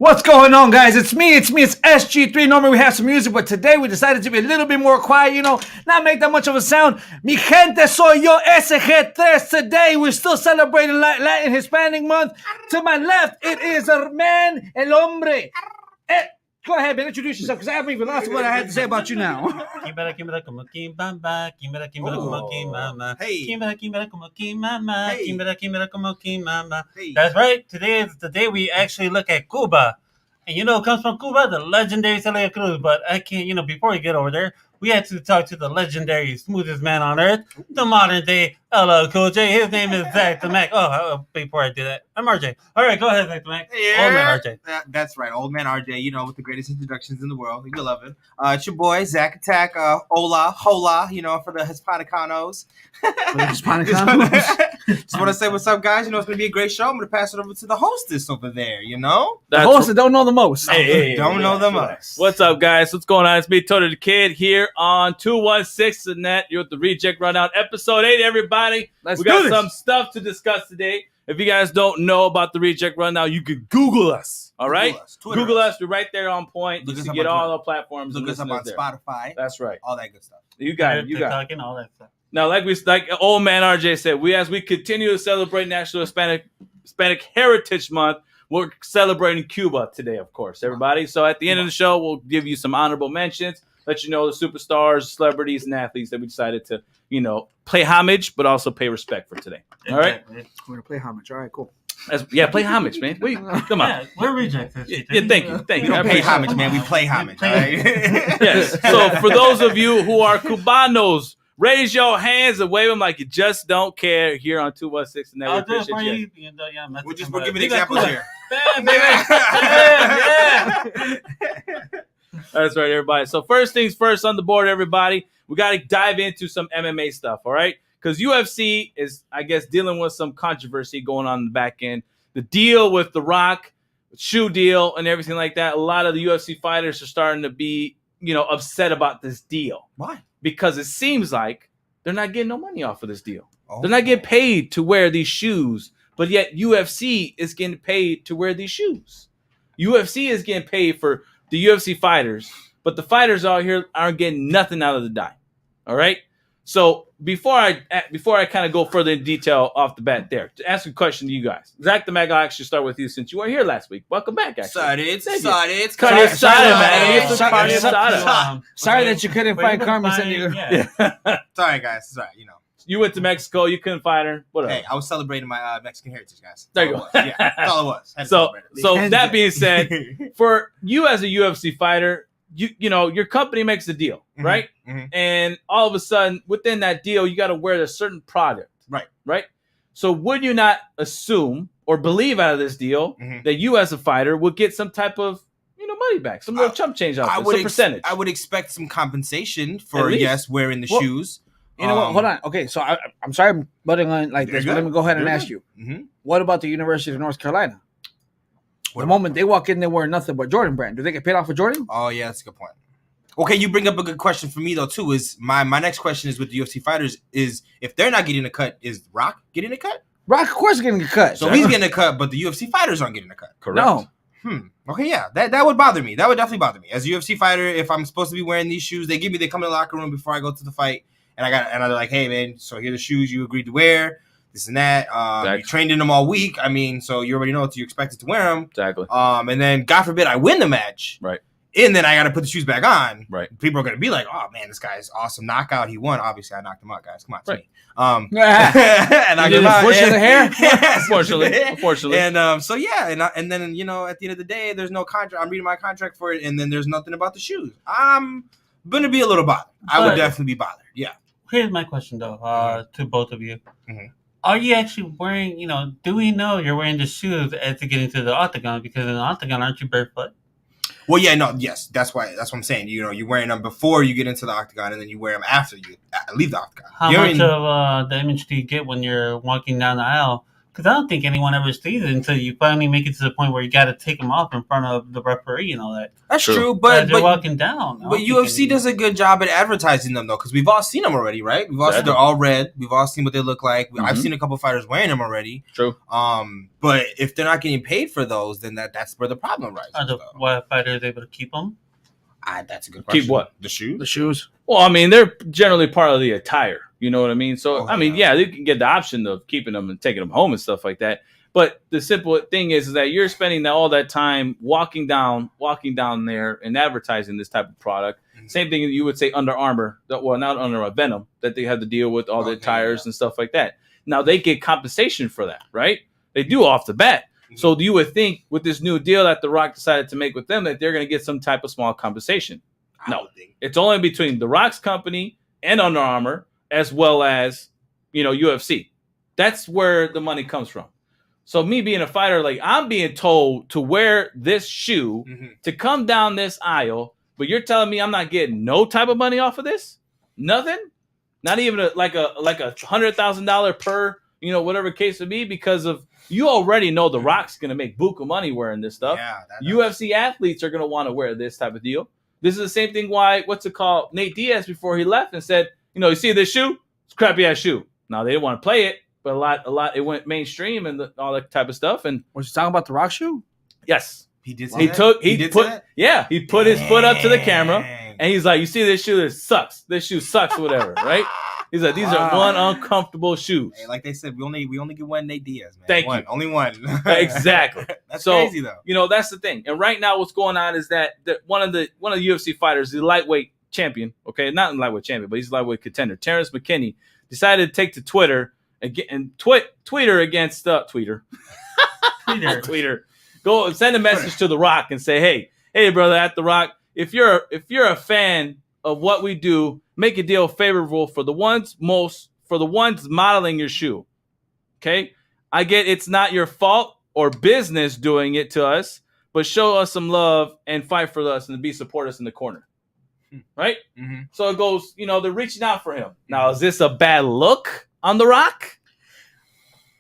What's going on, guys? It's me. It's SG3. Normally we have some music, but today we decided to be a little bit more quiet, not make that much of a sound. Mi gente, soy yo, SG3. Today we're still celebrating Latin Hispanic month. To my left, it is a man, el hombre. Go ahead, man. Introduce yourself, because I haven't even lost what I had to say about you now. Hey. Hey. That's right. Today is the day we actually look at Cuba. And it comes from Cuba, the legendary Celia Cruz. But I can't, before we get over there, we had to talk to the legendary smoothest man on earth, the modern day LL Cool J. His name is Zach the Mac. Before I do that, I'm RJ. All right, go ahead, Zach the Mac. Yeah, Old man RJ. That's right, old man RJ. With the greatest introductions in the world. You love it. It's your boy Zach Attack. Hola, for the Hispanicanos. Just want to say what's up, guys. It's going to be a great show. I'm going to pass it over to the hostess over there. The host that don't know the most. Don't know the most. What's up, guys? What's going on? It's me, Toto the Kid, here on 216 and that. You're at the ReJect Rundown, episode 8, everybody. We got some stuff to discuss today. If you guys don't know about the ReJect Rundown, you can Google us. All right? Google us. We're right there on point. You can get all our platforms. Look us up on Spotify. That's right. All that good stuff. You got it. TikTok and all that stuff. Now, like old man RJ said, as we continue to celebrate National Hispanic Heritage Month, we're celebrating Cuba today, of course, everybody. So at the end of the show, we'll give you some honorable mentions, let you know the superstars, celebrities, and athletes that we decided to, play homage, but also pay respect for today. All right? We're going to play homage. All right, cool. Play homage, man. Come on. Yeah, we're rejects. Thank you. We don't pay homage, man. We play homage. All right? Yes. So for those of you who are Cubanos, raise your hands and wave them like you just don't care here on 216. And I'll do it for you. We're giving examples here. Yeah. That's right, everybody. So first things first on the board, everybody. We got to dive into some MMA stuff, all right? Because UFC is, I guess, dealing with some controversy going on in the back end. The deal with The Rock, shoe deal, and everything like that. A lot of the UFC fighters are starting to be, upset about this deal. Why? Because it seems like they're not getting no money off of this deal. They're not getting paid to wear these shoes, but yet UFC is getting paid to wear these shoes. UFC is getting paid for the UFC fighters, but the fighters out here aren't getting nothing out of the dime. All right? So before I kind of go further in detail off the bat there, to ask a question to you guys. Zach the Mag, I'll actually start with you since you weren't here last week. Welcome back, actually. Sorry Sorry that you couldn't find Carmen. Sorry, guys. Sorry, You went to Mexico. You couldn't find her. Whatever. Hey, I was celebrating my Mexican heritage, guys. There you go. Yeah, that's all it was. So that being said, for you as a UFC fighter, your company makes a deal, right? Mm-hmm. And all of a sudden, within that deal, you got to wear a certain product, right? So would you not assume or believe out of this deal that you as a fighter would get some type of money back, some little chump change out there, some percentage? I would expect some compensation for wearing the shoes. You know what? Hold on. Okay, so I'm sorry I'm butting on like this, but let me go ahead and ask you. Mm-hmm. What about the University of North Carolina? The moment they walk in, they wear nothing but Jordan brand. Do they get paid off for Jordan? Oh, yeah, that's a good point. Okay, you bring up a good question for me, though, too. Is my next question is with the UFC fighters is if they're not getting a cut, is Rock getting a cut? Rock, of course, is getting a cut. So he's getting a cut, but the UFC fighters aren't getting a cut. Correct. No. Okay, yeah, that would bother me. That would definitely bother me. As a UFC fighter, if I'm supposed to be wearing these shoes, they come in the locker room before I go to the fight, and they're like, hey, man, so here are the shoes you agreed to wear. This and that. You trained in them all week. I mean, so you already know what you expected to wear them. Exactly. And then, God forbid, I win the match. Right. And then I got to put the shoes back on. Right. People are going to be like, oh, man, this guy's awesome. Knockout. He won. Obviously, I knocked him out, guys. Come on. Right. And I did push the hair? Unfortunately. And so, yeah. And then, at the end of the day, there's no contract. I'm reading my contract for it. And then there's nothing about the shoes. I'm going to be a little bothered. I would definitely be bothered. Yeah. Here's my question, though, to both of you. Mm-hmm. Are you actually wearing, do we know you're wearing the shoes as to get into the octagon? Because in the octagon, aren't you barefoot? Well, yeah, no, yes. That's what I'm saying. You're wearing them before you get into the octagon, and then you wear them after you leave the octagon. How much of the image do you get when you're walking down the aisle Because I don't think anyone ever sees it until you finally make it to the point where you got to take them off in front of the referee and all that. That's true, but they're walking down. But UFC does a good job at advertising them though, because we've all seen them already, right? We've all seen they're all red. We've all seen what they look like. I've seen a couple fighters wearing them already. True. But if they're not getting paid for those, then that's where the problem rises. Are the fighters able to keep them? That's a good question. Keep what? The shoes? The shoes. Well, I mean, they're generally part of the attire. You know what I mean? So, yeah, they can get the option of keeping them and taking them home and stuff like that. But the simple thing is that you're spending all that time walking down there and advertising this type of product. Mm-hmm. Same thing you would say Under Armour. Well, not Under Armour, Venom, that they have to deal with all the tires and stuff like that. Now, they get compensation for that, right? They do off the bat. Mm-hmm. So you would think with this new deal that The Rock decided to make with them that they're going to get some type of small compensation. No, it's only between The Rock's company and Under Armour as well as, UFC. That's where the money comes from. So me being a fighter, like I'm being told to wear this shoe to come down this aisle, but you're telling me I'm not getting no type of money off of this? Nothing? Not even like a $100,000 per, whatever case it be, because of you already know The Rock's gonna make buku money wearing this stuff. Yeah, UFC athletes are gonna want to wear this type of deal. This is the same thing why Nate Diaz before he left and said, you see this shoe? It's a crappy ass shoe. Now they didn't want to play it. But a lot, it went mainstream and all that type of stuff. And was you talking about the Rock shoe? Yes, he did. He put his foot up to the camera and he's like, "You see this shoe? This sucks. This shoe sucks. Whatever." Right? He's like, "These are one uncomfortable shoes." Hey, like they said, we only get one Nate Diaz, man. Thank you. Only one. Exactly. That's crazy though. That's the thing. And right now, what's going on is that one of the UFC fighters, the lightweight champion, okay, not lightweight champion, but he's a lightweight contender, Terrence McKinney, decided to take to Twitter. And Tweeter against Tweeter. Go send a message to The Rock and say, hey, brother, at The Rock, if you're a fan of what we do, make a deal favorable for the ones modeling your shoe. Okay, I get it's not your fault or business doing it to us, but show us some love and fight for us and support us in the corner. Right? Mm-hmm. So it goes, they're reaching out for him. Now, is this a bad look on The Rock?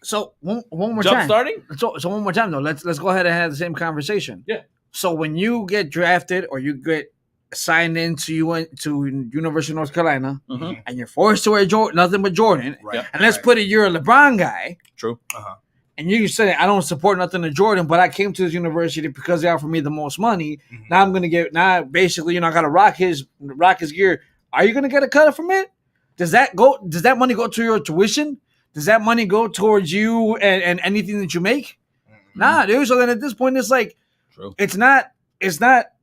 So one more Jump time. Starting? So one more time though. Let's go ahead and have the same conversation. Yeah. So when you get drafted or you get signed into University of North Carolina and you're forced to wear nothing but Jordan, right. And let's put it, you're a LeBron guy. True. And you say, I don't support nothing to Jordan, but I came to this university because they offer me the most money. Mm-hmm. Now I'm gonna basically, I gotta rock his gear. Are you gonna get a cut from it? Does that money go to your tuition? Does that money go towards you and anything that you make? Mm-hmm. Nah, dude. So then at this point, it's like, true. It's not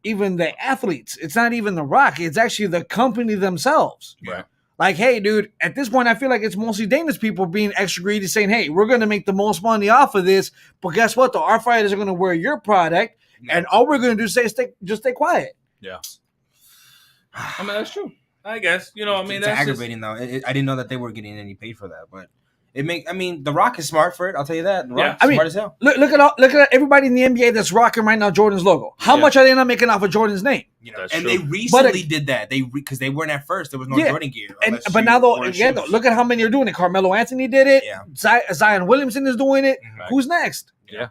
even the athletes. It's not even The Rock. It's actually the company themselves. Right. Like, hey, dude, at this point, I feel like it's mostly Danish people being extra greedy, saying, hey, we're going to make the most money off of this. But guess what, though? Our fighters are going to wear your product, and all we're going to do is just stay quiet. Yeah. I mean, that's true. I guess. It's that's aggravating, though. I didn't know that they were getting any paid for that, but... The Rock is smart for it. I'll tell you that. The Rock is smart as hell. Look at everybody in the NBA that's rocking right now Jordan's logo. How much are they not making off of Jordan's name? And true. They recently did that. Because they weren't at first. There was no Jordan gear. But now look at how many are doing it. Carmelo Anthony did it. Yeah. Zion Williamson is doing it. Right. Who's next? Yeah,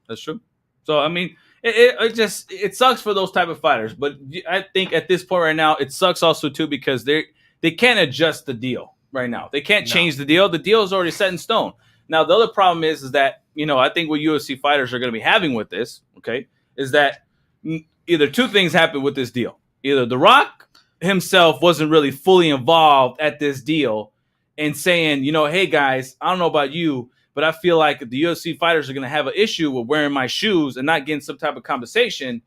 that's true. So it sucks for those type of fighters. But I think at this point right now, it sucks also too because they can't adjust the deal. Right now, they can't change the deal. The deal is already set in stone. Now, the other problem is that I think what UFC fighters are going to be having with this, okay, is that either two things happen with this deal. Either The Rock himself wasn't really fully involved at this deal and saying, hey guys, I don't know about you, but I feel like if the UFC fighters are going to have an issue with wearing my shoes and not getting some type of compensation,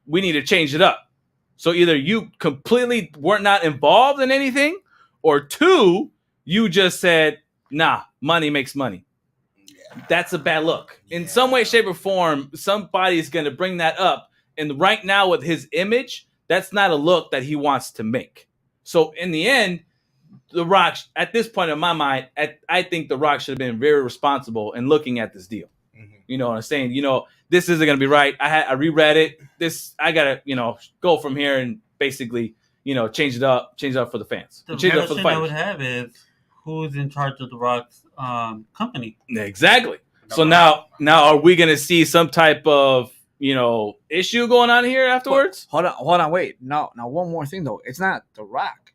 we need to change it up. So either you completely were not involved in anything, or two, you just said, nah, money makes money. Yeah. That's a bad look. In some way, shape, or form, somebody's going to bring that up. And right now with his image, that's not a look that he wants to make. So in the end, The Rock, at this point in my mind, I think The Rock should have been very responsible in looking at this deal. Mm-hmm. And saying, this isn't going to be right. I reread it. I got to, go from here and basically change it up for the fans. The question I would have is who's in charge of The Rock's company. Exactly. So now are we going to see some type of, issue going on here afterwards? Hold on, wait. No, now one more thing though. It's not The Rock.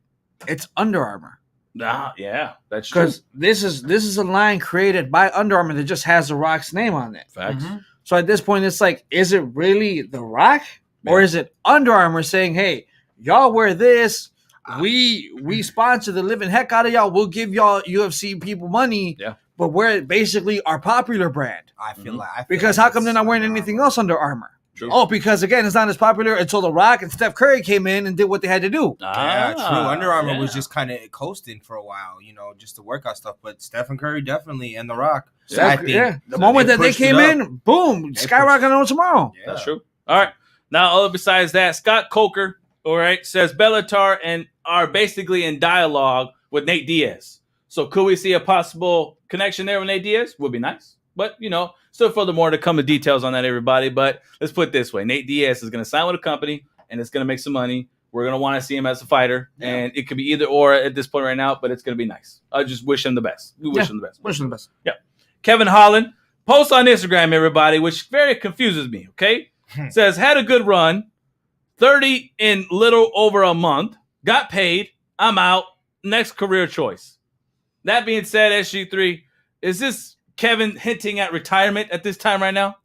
It's Under Armour. Yeah, that's true. Because this is a line created by Under Armour that just has The Rock's name on it. Facts. Mm-hmm. So at this point, it's like, is it really The Rock, or is it Under Armour saying, "Hey, y'all wear this. We sponsor the living heck out of y'all. We'll give y'all UFC people money. Yeah. But we're basically our popular brand." I feel like Because how come they're not wearing anything else Under Armour? True. Oh, because again, it's not as popular until The Rock and Steph Curry came in and did what they had to do. Yeah, true. Under Armour was just kind of coasting for a while, just the workout stuff. But Stephen Curry definitely and The Rock. So I think the moment that they came in, boom, skyrocketing on tomorrow. Yeah. That's true. All right. Now, besides that, Scott Coker, all right, says Bellator and are basically in dialogue with Nate Diaz. So could we see a possible connection there with Nate Diaz? Would be nice. But, still furthermore to come with details on that, everybody. But let's put it this way. Nate Diaz is going to sign with a company, and it's going to make some money. We're going to want to see him as a fighter. Yeah. And it could be either or at this point right now, but it's going to be nice. I just wish him the best. We wish him the best. Wish him the best. Yeah. Kevin Holland posts on Instagram, everybody, which very confuses me, okay? Says, had a good run, 30 in little over a month, got paid, I'm out, next career choice. That being said, SG3, is this Kevin hinting at retirement at this time right now?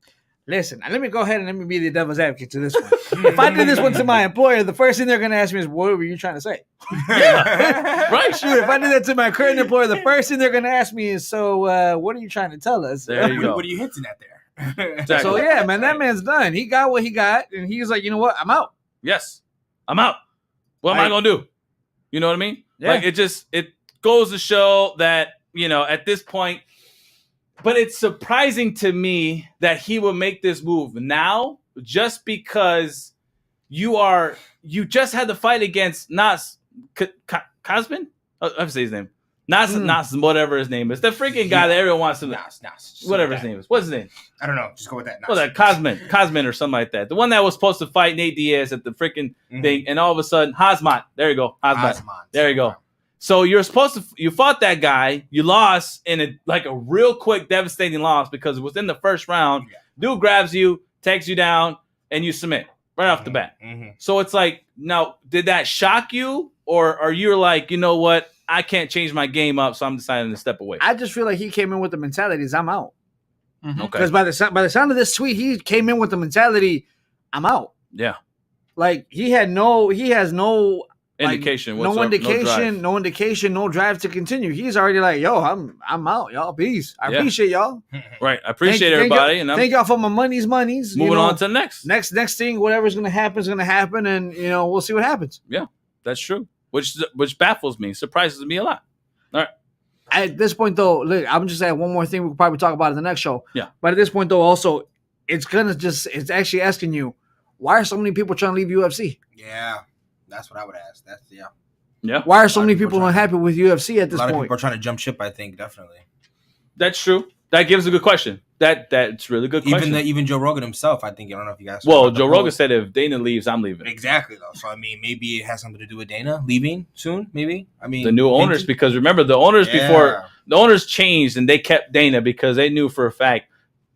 Listen, let me go ahead and let me be the devil's advocate to this one. If I did this one to my employer, the first thing they're going to ask me is, what were you trying to say? Yeah, right. Shoot, if I did that to my current employer, the first thing they're going to ask me is, so what are you trying to tell us? There you go. What are you hinting at there? Exactly. So, yeah, man, that man's done. He got what he got, and he's like, you know what? I'm out. Yes, I'm out. What am I going to do? You know what I mean? Yeah. Like, it goes to show that, at this point, but it's surprising to me that he will make this move now just because you just had the fight against Nas Cosman? I have to say his name. Nas, whatever his name is. The freaking guy that everyone wants to know. Nas. Whatever his name is. What's his name? I don't know. Just go with that. Well, that Cosman or something like that. The one that was supposed to fight Nate Diaz at the freaking thing, and all of a sudden, Hazmat. There you go. Hazmat. There you go. So you fought that guy, you lost in a real quick, devastating loss because it was in the first round. Yeah. Dude grabs you, takes you down, and you submit right off the bat. Mm-hmm. So it's like, now, did that shock you? Or are you like, you know what? I can't change my game up, so I'm deciding to step away. I just feel like he came in with the mentality is I'm out. Mm-hmm. Okay. Because by the sound of this tweet, he came in with the mentality, I'm out. Yeah. Like he has no indication, no indication, no drive to continue. He's already like, yo, I'm out, y'all. Peace. I appreciate y'all. Right. I appreciate everybody. Thank y'all for my money's. Moving on to the next thing, whatever's gonna happen is gonna happen, and we'll see what happens. Yeah, that's true. Which baffles me, surprises me a lot. All right. At this point, though, look, I'm just saying one more thing we could probably talk about in the next show. Yeah. But at this point, though, also, it's actually asking you, why are so many people trying to leave UFC? Yeah. That's what I would ask. Yeah. Why are so many people unhappy with UFC at this point? A lot of people are trying to jump ship, I think, definitely. That's true. That gives a good question. That's really good question. Even Joe Rogan himself, I think, I don't know if you guys. Well, Joe Rogan said if Dana leaves, I'm leaving. Exactly, though. So, I mean, maybe it has something to do with Dana leaving soon, maybe. I mean, the new owners, because remember, the owners before, the owners changed and they kept Dana because they knew for a fact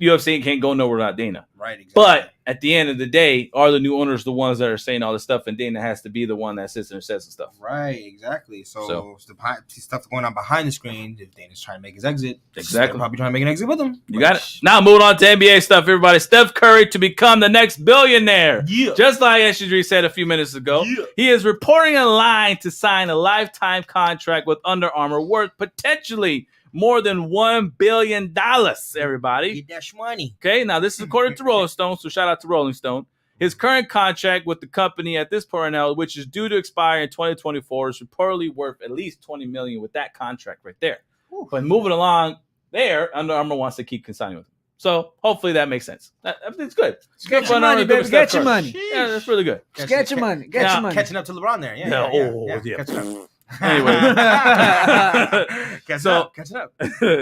UFC can't go nowhere without Dana. Right, exactly. But at the end of the day, are the new owners the ones that are saying all this stuff, and Dana has to be the one that sits there and says the stuff. Right, exactly. So the stuff going on behind the screen, if Dana's trying to make his exit, exactly, probably trying to make an exit with him. You got it. Now moving on to NBA stuff, everybody. Steph Curry to become the next billionaire. Yeah. Just like SG3 said a few minutes ago, he is reporting in line to sign a lifetime contract with Under Armour worth potentially more than $1 billion, everybody. Get that money. Okay, now this is according to Rolling Stone, so shout out to Rolling Stone. His current contract with the company at this point now, which is due to expire in 2024, is reportedly worth at least $20 million with that contract right there. Ooh. But moving along there, Under Armour wants to keep consigning with him. So hopefully that makes sense. It's good. Get your money, baby. Get your money. Yeah, that's really good. Get your money. Get your money. Catching up to LeBron there. Yeah. Anyway, catching up.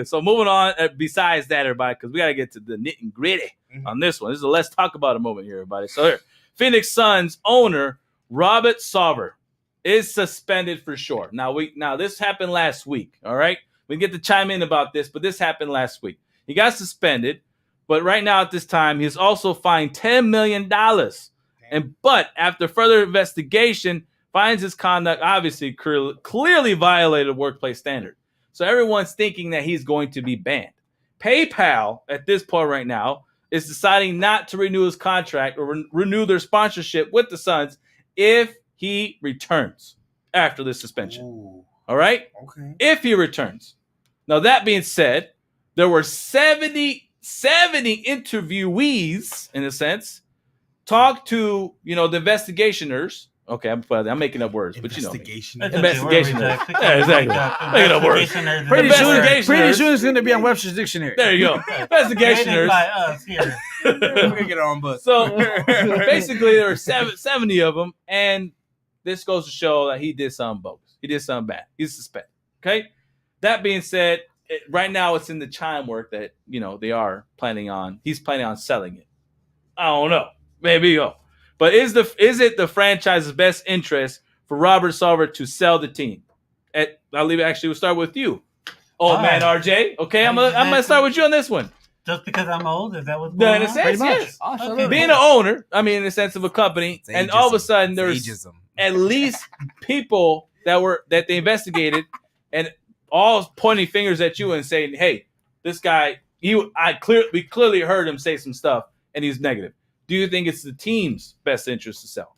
So moving on. Besides that, everybody, because we got to get to the nitty and gritty on this one. This is a let's talk about a moment here, everybody. So here, Phoenix Suns owner Robert Sarver is suspended for short. Now this happened last week. All right, We get to chime in about this, but this happened last week. He got suspended, but right now at this time, he's also fined $10 million. But after further investigation, finds his conduct obviously clearly violated workplace standard. So everyone's thinking that he's going to be banned. PayPal, at this point right now, is deciding not to renew his contract or renew their sponsorship with the Suns if he returns after this suspension. Ooh. All right? Okay. If he returns. Now, that being said, there were 70 interviewees, in a sense, talk to, the investigationers. Okay, I'm making up words, but you know. Investigationers. Yeah, exactly. Making up words. Pretty soon it's going to be on Webster's Dictionary. There you go. Investigationers. By us here. We're going to get our own book. So, basically, there were 70 of them, and this goes to show that he did something bogus. He did something bad. He's suspended. Okay? That being said, right now it's in the chime work that, they are he's planning on selling it. I don't know. Maybe go. But is it the franchise's best interest for Robert Sarver to sell the team? We'll start with you. Old man RJ. Okay, I'm gonna start with you on this one. Just because I'm old, is that what's going on? In a sense, yes. Okay. Being an owner, in the sense of a company, and all of a sudden there's at least people that they investigated and all pointing fingers at you and saying, "Hey, this guy, we clearly heard him say some stuff, and he's negative." Do you think it's the team's best interest to sell?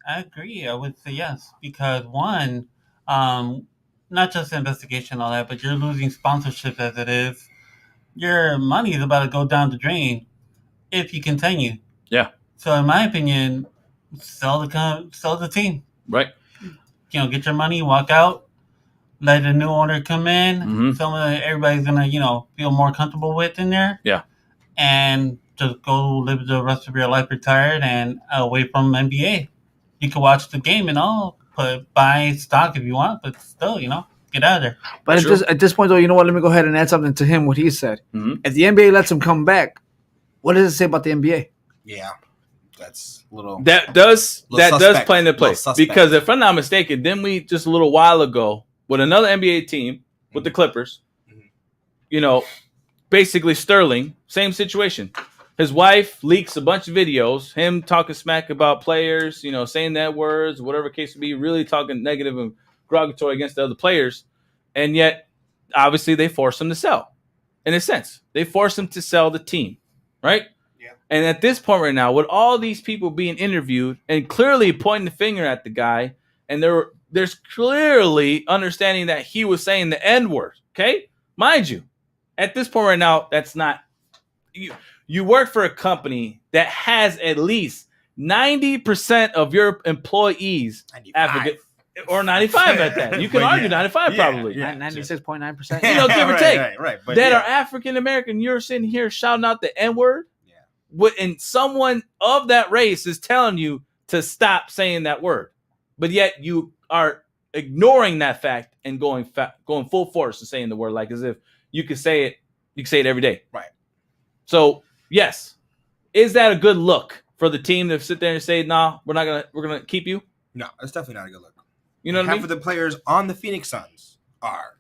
I agree. I would say yes, because one, not just investigation and all that, but you're losing sponsorship as it is. Your money is about to go down the drain if you continue. Yeah. So in my opinion, sell the team. Right. Get your money, walk out, let a new owner come in, someone that everybody's gonna, feel more comfortable with in there. Yeah. And just go live the rest of your life retired and away from NBA. You can watch the game and all, but buy stock if you want, but still, get out of there. But at this point, though, you know what? Let me go ahead and add something to him, what he said. Mm-hmm. If the NBA lets him come back, what does it say about the NBA? Yeah, that's a little... That does play into play. Because if I'm not mistaken, then we just a little while ago, with another NBA team, with the Clippers, basically Sterling, same situation. His wife leaks a bunch of videos, him talking smack about players, saying that words, whatever case would be, really talking negative and derogatory against the other players. And yet, obviously, they force him to sell. In a sense, they force him to sell the team, right? Yeah. And at this point right now, with all these people being interviewed and clearly pointing the finger at the guy, and there's clearly understanding that he was saying the N-word, okay? Mind you, at this point right now, that's not... You work for a company that has at least 90% of your employees African, or 95 at that. You can argue 95 probably. Yeah, 96.9%. Give or take. Right. But that are African American. You're sitting here shouting out the N-word. Yeah. And someone of that race is telling you to stop saying that word. But yet you are ignoring that fact and going full force and saying the word like as if you could say it every day. Right. So, yes. Is that a good look for the team to sit there and say, "Nah, we're gonna keep you"? No, it's definitely not a good look. You know what I mean? Half of the players on the Phoenix Suns are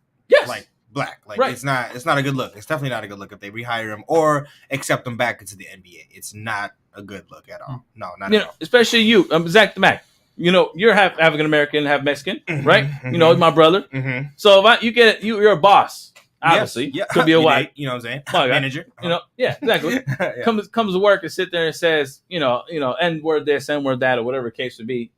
black. Right. It's not a good look. It's definitely not a good look if they rehire him or accept him back into the NBA. It's not a good look at all. No, not at all. Especially you, Zach the Mac. You're half African American, half Mexican, right? Mm-hmm. My brother. Mm-hmm. So if you're a boss. Obviously, yes. Could be a white. You know what I'm saying? Manager. Exactly. Yeah. Comes to work and sit there and says, N-word this, N-word that, or whatever the case would be.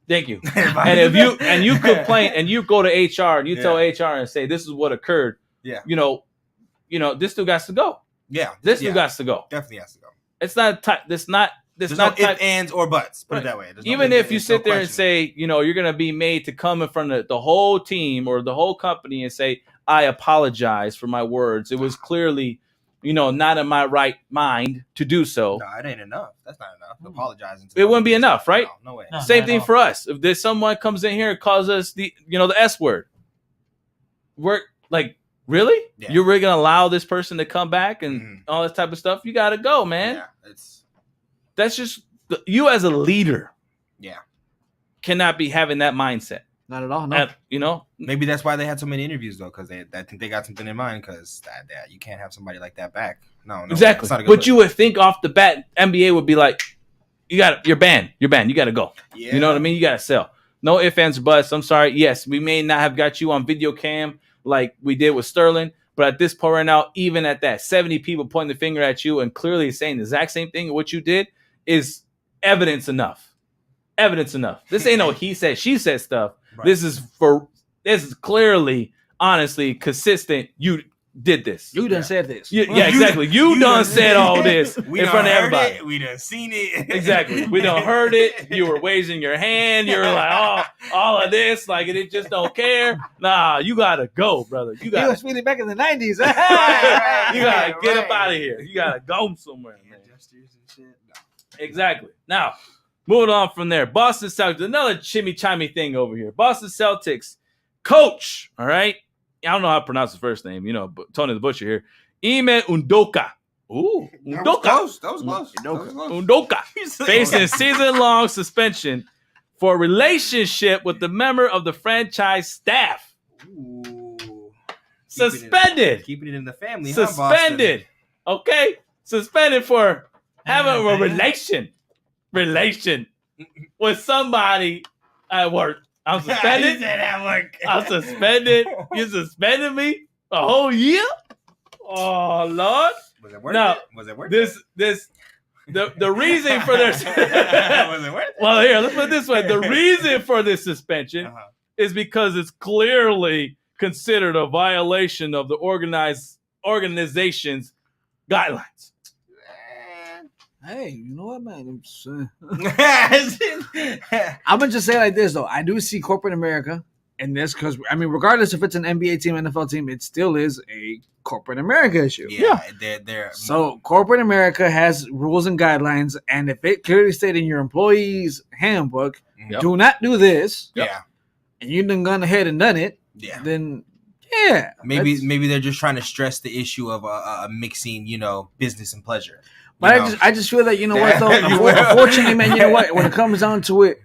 Thank you. And if you complain and you go to HR and you tell HR and say this is what occurred. Yeah. This dude got to go. Yeah. This dude got to go. Definitely has to go. It's not. There's no ifs, ands, or buts. Put it that way. Even if you sit there and say, you're going to be made to come in front of the whole team or the whole company and say, "I apologize for my words. It was clearly, not in my right mind to do so." No, it ain't enough. That's not enough. Apologizing. It wouldn't be enough, right? No way. No, Same thing for us. If there's someone comes in here and calls us the S word, we're like, really? Yeah. You're really going to allow this person to come back and all this type of stuff? You got to go, man. Yeah, that's just you as a leader. Yeah. Cannot be having that mindset. Not at all. No. And, maybe that's why they had so many interviews though, because I think they got something in mind. Because you can't have somebody like that back. No, exactly. But you would think off the bat, NBA would be like, you're banned. You got to go. Yeah. You know what I mean? You got to sell. No ifs, ands, or buts. I'm sorry. Yes, we may not have got you on video cam like we did with Sterling, but at this point right now, even at that, 70 people pointing the finger at you and clearly saying the exact same thing what you did is evidence enough. This ain't no he said, she said stuff. Right. This is clearly, honestly, consistent. You did this. You done said this. Yeah, exactly. You done said all this in front of everybody. We done seen it. Exactly. We done heard it. You were raising your hand. You were like, all of this, like it just don't care. Nah, you gotta go, brother. You was feeling back in the 90s. You gotta get up out of here. You gotta go somewhere, man. No. Exactly. Now, moving on from there. Boston Celtics, another chimmy-chimey thing over here. Boston Celtics coach, all right? I don't know how to pronounce his first name, but Tony the Butcher here. Ime Udoka. Ooh, Udoka. That was close. Udoka. Facing season-long suspension for a relationship with the member of the franchise staff. Ooh. Suspended. Keeping it in the family. Suspended. Okay? Suspended for having a relation with somebody at work. I'm suspended. I'm suspended. You suspended me a whole year? Oh Lord! Was it worth it? The reason for this. Was it worth it? Well, here, let's put it this way: the reason for this suspension is because it's clearly considered a violation of the organization's guidelines. Hey, you know what, man? I'm gonna just say it like this, though. I do see corporate America in this because, regardless if it's an NBA team, NFL team, it still is a corporate America issue. Yeah. They're so corporate America has rules and guidelines, and if it clearly stated in your employee's handbook, do not do this. And you done gone ahead and done it. Then. Yeah, maybe they're just trying to stress the issue of mixing, business and pleasure. But I just feel that, what, though? Unfortunately, man, you know what? When it comes down to it,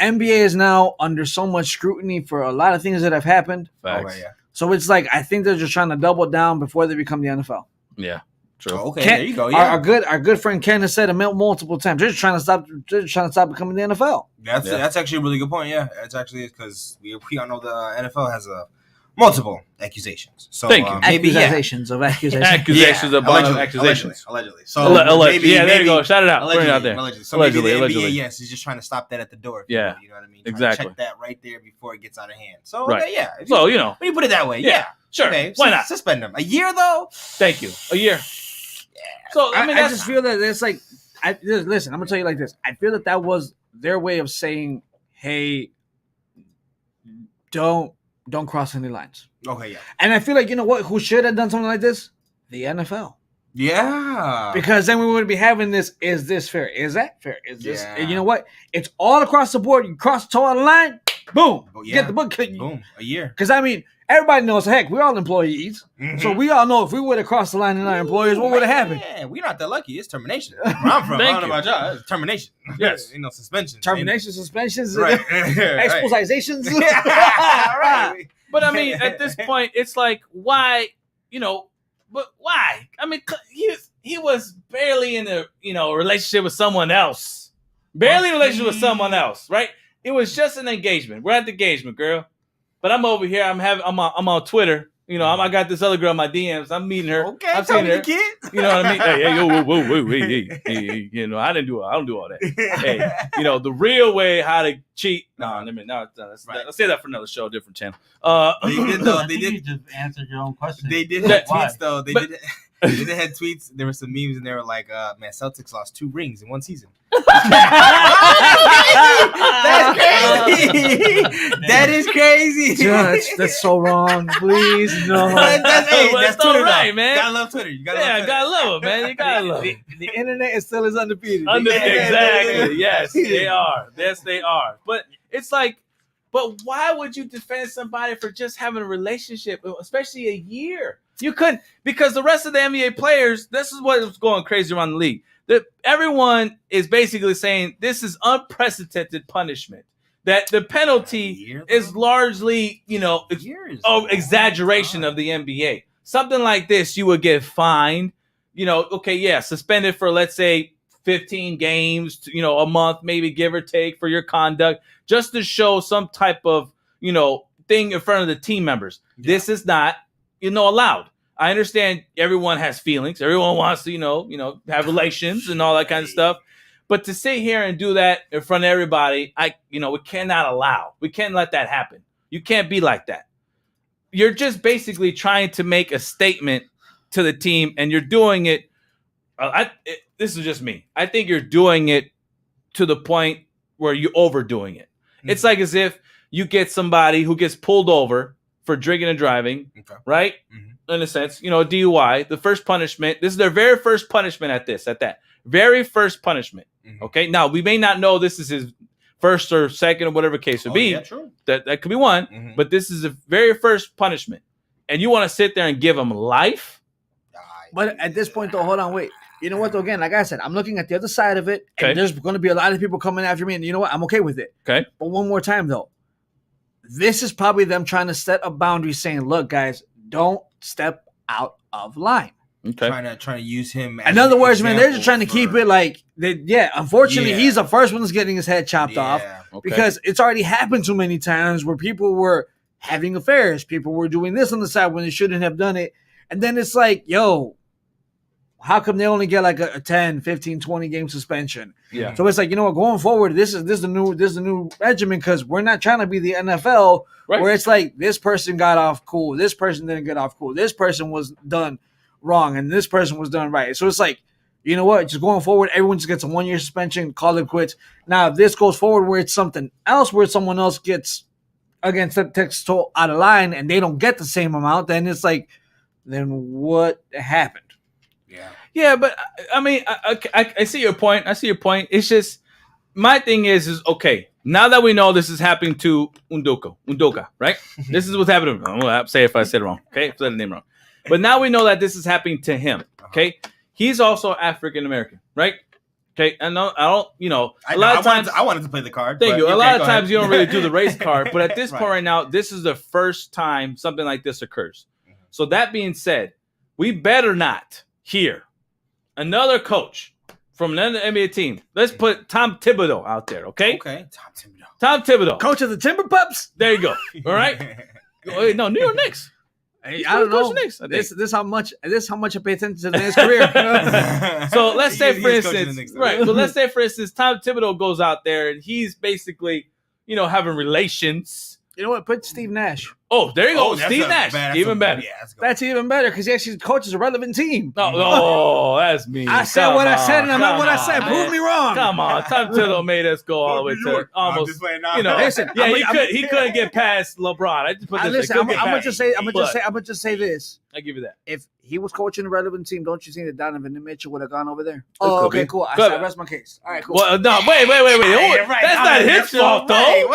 NBA is now under so much scrutiny for a lot of things that have happened. Facts. So it's like, I think they're just trying to double down before they become the NFL. Yeah, true. Oh, okay, there you go. Yeah. Our good friend Ken has said it multiple times. They're just trying to stop becoming the NFL. That's actually a really good point. Yeah, it's actually because we all know the NFL has multiple accusations. So thank you. Accusations of accusations. Accusations of accusations. Allegedly. So maybe, there you go. Shout it out. Put it out there. Allegedly. So maybe the NBA, yes, he's just trying to stop that at the door. Yeah. You know what I mean? Exactly. Check that right there before it gets out of hand. So right. Yeah. So when you put it that way, yeah. Sure. Okay. Why not? Suspend him. A year though? Thank you. A year. Yeah. So I just feel that it's like, listen, I'm gonna tell you like this. I feel that was their way of saying, hey, don't cross any lines. Okay, yeah. And I feel like, who should have done something like this? The NFL. Yeah. Because then we wouldn't be having this, is this fair? Is that fair? Is this? And you know what? It's all across the board. You cross the line, boom. Get the book. Boom. A year. Because, everybody knows, heck, we're all employees. Mm-hmm. So we all know if we would have crossed the line in our employers, what would have happened? Yeah, we're not that lucky. It's termination. Where I'm from, I don't know about y'all. It's termination. Yes. Suspension. Termination, suspensions, right. expulsations. Right. But at this point, it's like, why, but why? He was barely in a, relationship with someone else. Barely in a relationship with someone else, right? It was just an engagement. We're at the engagement, girl. But I'm over here. I'm on Twitter. I got this other girl in my DMs. I'm meeting her. Okay, I'm seeing her. Kid. You know what I mean? Hey, whoa, hey, I don't do all that. Hey, the real way how to cheat. Let's say that for another show, different channel. They did though. You just answered your own question. They did have tweets though. They had tweets. There were some memes, and they were like, "Man, Celtics lost 2 rings in one season." That's crazy. That is crazy. That's so wrong. Please, no. That's Twitter, right, man. Gotta love Twitter. Gotta love it, man. You gotta love it. The internet is still undefeated. Exactly. Yes, they are. Yes, they are. But it's like, but why would you defend somebody for just having a relationship, especially a year? You couldn't, because the rest of the NBA players, this is what was going crazy around the league. That everyone is basically saying this is unprecedented punishment. that the penalty is largely, exaggeration of the NBA. Something like this, you would get fined, suspended for, let's say, 15 games, a month, maybe give or take for your conduct, just to show some type of, thing in front of the team members. Yeah. This is not, allowed. I understand everyone has feelings. Everyone wants to, have relations and all that kind of stuff. But to sit here and do that in front of everybody, we cannot allow. We can't let that happen. You can't be like that. You're just basically trying to make a statement to the team, and you're doing it. This is just me. I think you're doing it to the point where you're overdoing it. Mm-hmm. It's like as if you get somebody who gets pulled over for drinking and driving, right? Mm-hmm. In a sense, DUI. The first punishment. This is their very first punishment at that. Very first punishment. Mm-hmm. Okay. Now we may not know this is his first or second or whatever case would be. Yeah, true. That could be one. Mm-hmm. But this is the very first punishment, and you want to sit there and give him life. But at this point, though, hold on, wait. You know what, though? Again, like I said, I'm looking at the other side of it, and there's going to be a lot of people coming after me, and you know what? I'm okay with it. Okay. But one more time, though. This is probably them trying to set a boundary saying, look, guys, don't step out of line. Okay. Trying to use him as in other words, man, they're just trying to keep it like, unfortunately, he's the first one that's getting his head chopped off because it's already happened too many times where people were having affairs. People were doing this on the side when they shouldn't have done it. And then it's like, yo, how come they only get like a 10, 15, 20 game suspension? Yeah. So it's like, going forward, this is the new regimen because we're not trying to be the NFL where it's like this person got off cool, this person didn't get off cool, this person was done wrong, and this person was done right. So it's like, you know what? Just going forward, everyone just gets a 1 year suspension, call it quits. Now, if this goes forward where it's something else, where someone else gets takes out of line and they don't get the same amount, then it's like, then what happened? Yeah, but I mean, I see your point. It's just my thing is okay. Now that we know this is happening to Undoka, right? This is what's happening. I'm gonna say if I said it wrong. Okay, if I said the name wrong. But now we know that this is happening to him. Okay, he's also African American, right? Okay, I don't. A lot of times I wanted to play the card. Thank you. A lot of times you don't really do the race card, but at this point right now, this is the first time something like this occurs. So that being said, we better not hear another coach from another NBA team. Let's put Tom Thibodeau out there, okay? Okay, Tom Thibodeau. Coach of the Timber Pups? There you go. All right? Wait, no, New York Knicks. Hey, I don't know. This how much I pay attention to his career. So let's say, for instance, So let's say, for instance, Tom Thibodeau goes out there and he's basically, having relations. You know what? Put Steve Nash. Oh, there you go. Steve Nash. Even better. Yeah, that's even better because he actually coaches a relevant team. Oh, that's me. I said what I said and I meant what I said. Prove me wrong. Come on. Tom Thibodeau made us go all the way to almost. Listen, he couldn't get past LeBron. I just put this. Listen, I'm gonna just say this. I give you that. If he was coaching a relevant team, don't you think that Donovan Mitchell would have gone over there? Oh, okay, cool. I rest my case. All right, cool. Well, no, wait. That's not his fault, though.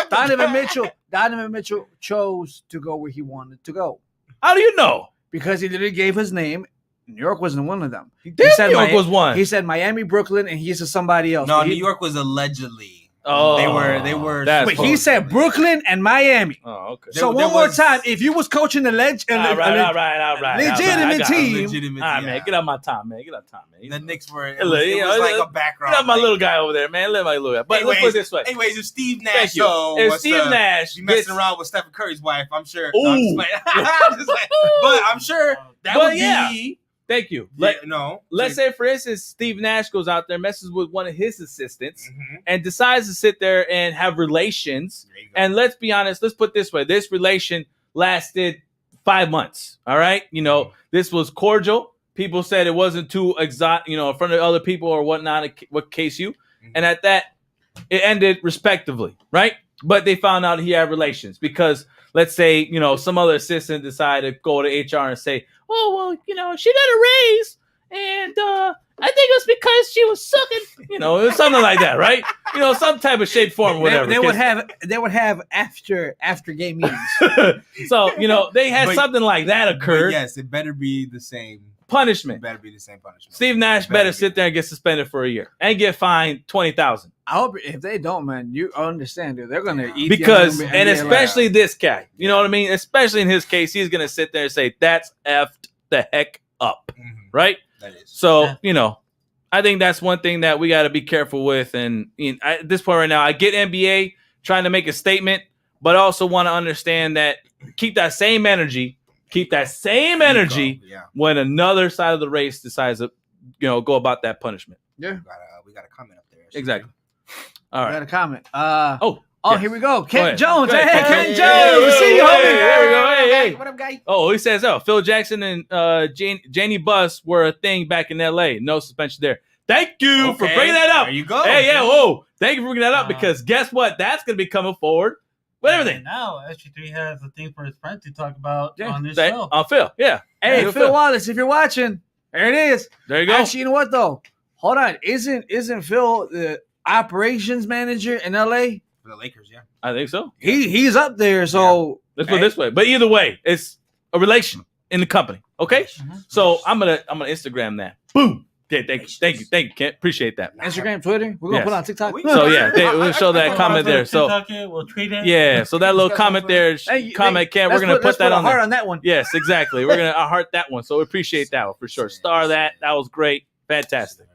Donovan Mitchell chose to go where he wanted to go. How do you know? Because he literally gave his name. New York wasn't one of them. New York was one. He said Miami, Brooklyn, and he said somebody else. No, New York was allegedly. Oh, they were. Wait, he said Brooklyn and Miami. Oh, okay. So one more time, if you was coaching the legitimate team, all right, man, get out my time, man. The Knicks were. It was like a background. Get out my little guy over there, man. Let my little guy. But let's put it this way. Anyways, if Steve Nash, if Steve Nash be messing around with Stephen Curry's wife, I'm sure. But I'm sure that would be. Thank you. Let's say, for instance, Steve Nash goes out there, messes with one of his assistants, and decides to sit there and have relations. And let's be honest, let's put it this way. This relation lasted 5 months. All right? This was cordial. People said it wasn't too exotic, in front of other people or whatnot, what case you. And at that, it ended respectively, right? But they found out he had relations because, let's say, some other assistant decided to go to HR and say, oh, well, she got a raise, and I think it was because she was sucking, something like that, right? Some type of shape, form, whatever. They would have after game meetings. So, they had something like that occurred. But yes, it better be the same punishment. It better be the same punishment. Steve Nash better sit there and get suspended for a year and get fined $20,000. I hope if they don't, man, you understand, dude. They're gonna eat because, the and especially this guy, you know what I mean? Especially in his case, he's gonna sit there and say, "That's effed the heck up," right? That is. So you know, I think that's one thing that we got to be careful with. And at this point right now, I get NBA trying to make a statement, but also want to understand that keep that same energy when another side of the race decides to, go about that punishment. Yeah, we got a comment up there. Exactly. All right. We got a comment. Yes. Here we go. Ken Go Jones. ahead. Hey, Ken Jones. See you, homie. There we go. Hey. What up, guy? Oh, he says, Phil Jackson and Janie Buss were a thing back in L.A. No suspension there. Thank you for bringing that up. There you go. Hey, yeah, whoa. Thank you for bringing that up because guess what? That's going to be coming forward with everything. Now, SG3 has a thing for his friend to talk about on this show. On Phil, yeah. Hey, Phil Wallace, if you're watching, there it is. There you go. Actually, you know what, though? Hold on. Isn't Phil the operations manager in L.A.? For the Lakers, yeah. I think so. He's up there, so... Let's put it this way. But either way, it's a relation in the company, okay? Mm-hmm. So I'm gonna Instagram that. Boom. Okay, thank you, Kent. Appreciate that. Instagram, Twitter. We're going to put it on TikTok. So, yeah, we'll show that comment there. So, we'll tweet it. yeah, so that little comment there, comment, Kent, we're going to put that on there. Heart on that one. Yes, exactly. We're going to heart that one. So, we appreciate that one for sure. Star that. That was great. Fantastic.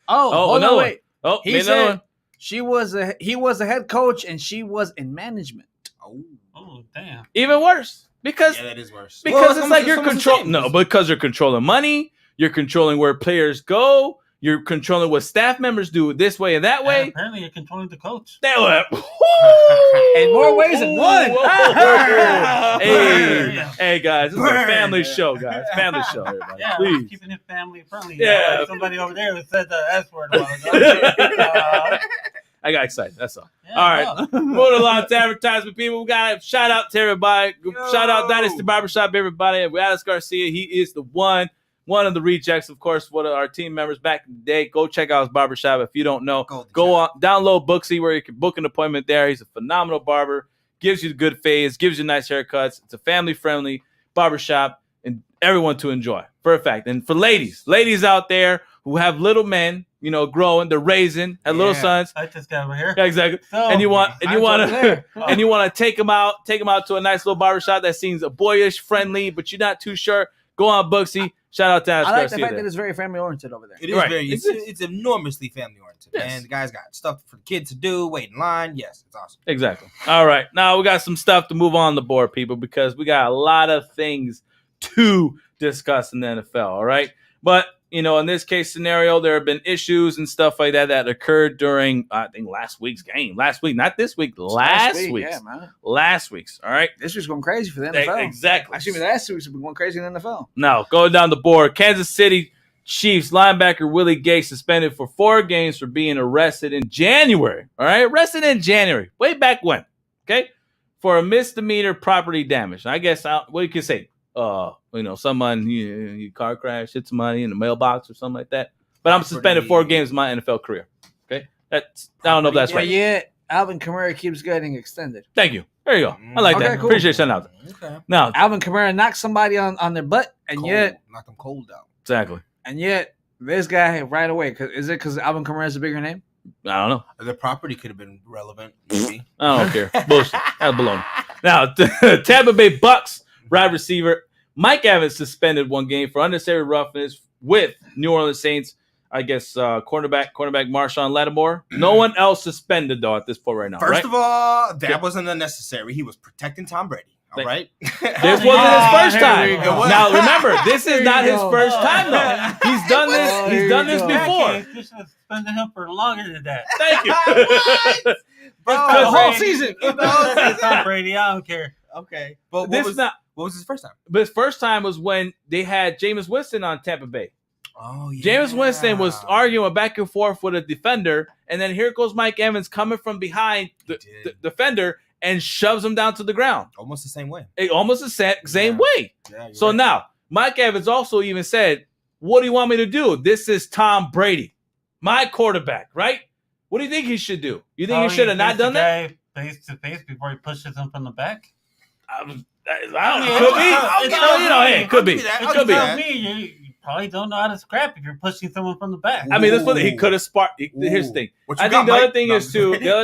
Hold on, wait. Oh, he said he was a head coach and she was in management. Oh, damn. Even worse. Because that is worse. Because it's like you're controlling. No, because you're controlling money. You're controlling where players go. You're controlling what staff members do this way and that way. And apparently, you're controlling the coach. In more ways than one. Hey, guys, this is a family show, guys. Family show, everybody. Yeah, please. Keeping it family friendly. Yeah. Like somebody over there who said the S word a while ago. I got excited. That's all. Yeah, all right. Moving along to advertisement, people. We got to shout out to everybody. Shout out Dynasty Barbershop, everybody. With Alex Garcia, he is the one of the rejects, of course, one of our team members back in the day. Go check out his barbershop if you don't know. Go on, download Booksy where you can book an appointment there. He's a phenomenal barber. Gives you good fades, gives you nice haircuts. It's a family-friendly barbershop and everyone to enjoy, for a fact. And for ladies out there who have little men, growing, they're raising, have little sons. Like this guy over here. Yeah, exactly. So, and you want to take them out to a nice little barbershop that seems boyish, friendly, but you're not too sure. Go on Booksy. Shout out to Alex I like Garcia the fact that it's very family oriented over there. It is it's enormously family oriented. Yes. And the guy's got stuff for the kids to do, wait in line. Yes, it's awesome. Exactly. All right. Now we got some stuff to move on the board, people, because we got a lot of things to discuss in the NFL. All right. But, in this case scenario, there have been issues and stuff like that occurred during, I think, last week's game. Last week, not this week, last week. Yeah, man. Last week's. All right. This week's going crazy for the NFL. Exactly. Actually, last week's been going crazy in the NFL. Now, going down the board, Kansas City Chiefs linebacker Willie Gay suspended for 4 games for being arrested in January. All right. Arrested in January. Way back when. Okay. For a misdemeanor property damage. I guess, what you can say? Someone, you car crash, hit somebody in the mailbox or something like that. But I'm suspended 4 games of my NFL career. Okay, I don't know if that's right. Yeah, Alvin Kamara keeps getting extended. Thank you. There you go. I like that. Cool. Appreciate you out there. Okay. Now, Alvin Kamara knocked somebody on their butt, and yet knocked them cold out. Exactly. And yet this guy right away. Is it because Alvin Kamara is a bigger name? I don't know. The property could have been relevant. Maybe. I don't care. Bullshit. That's baloney. Now, Tampa Bay Bucks wide receiver Mike Evans suspended 1 game for unnecessary roughness with New Orleans Saints. I guess cornerback Marshawn Lattimore. No one else suspended though at this point right now. First of all, that wasn't unnecessary. He was protecting Tom Brady. All right. This wasn't his first time. Now remember, this is not his first time though. He's done this. He's done this before. You should have suspended him for longer than that. Thank you. Bro, the whole season. Tom Brady, I don't care. Okay, but what was his first time? But his first time was when they had Jameis Winston on Tampa Bay. Oh, yeah. Jameis Winston was arguing back and forth with a defender, and then here goes Mike Evans coming from behind the defender and shoves him down to the ground. Almost the same way. Almost the same way. Yeah, so now, Mike Evans also even said, what do you want me to do? This is Tom Brady, my quarterback, right? What do you think he should do? You think he should have not done that? Face to face before he pushes him from the back? It could be. It could be. You probably don't know how to scrap if you're pushing someone from the back. I mean, that's what he could have sparked. Here's the thing. I think the other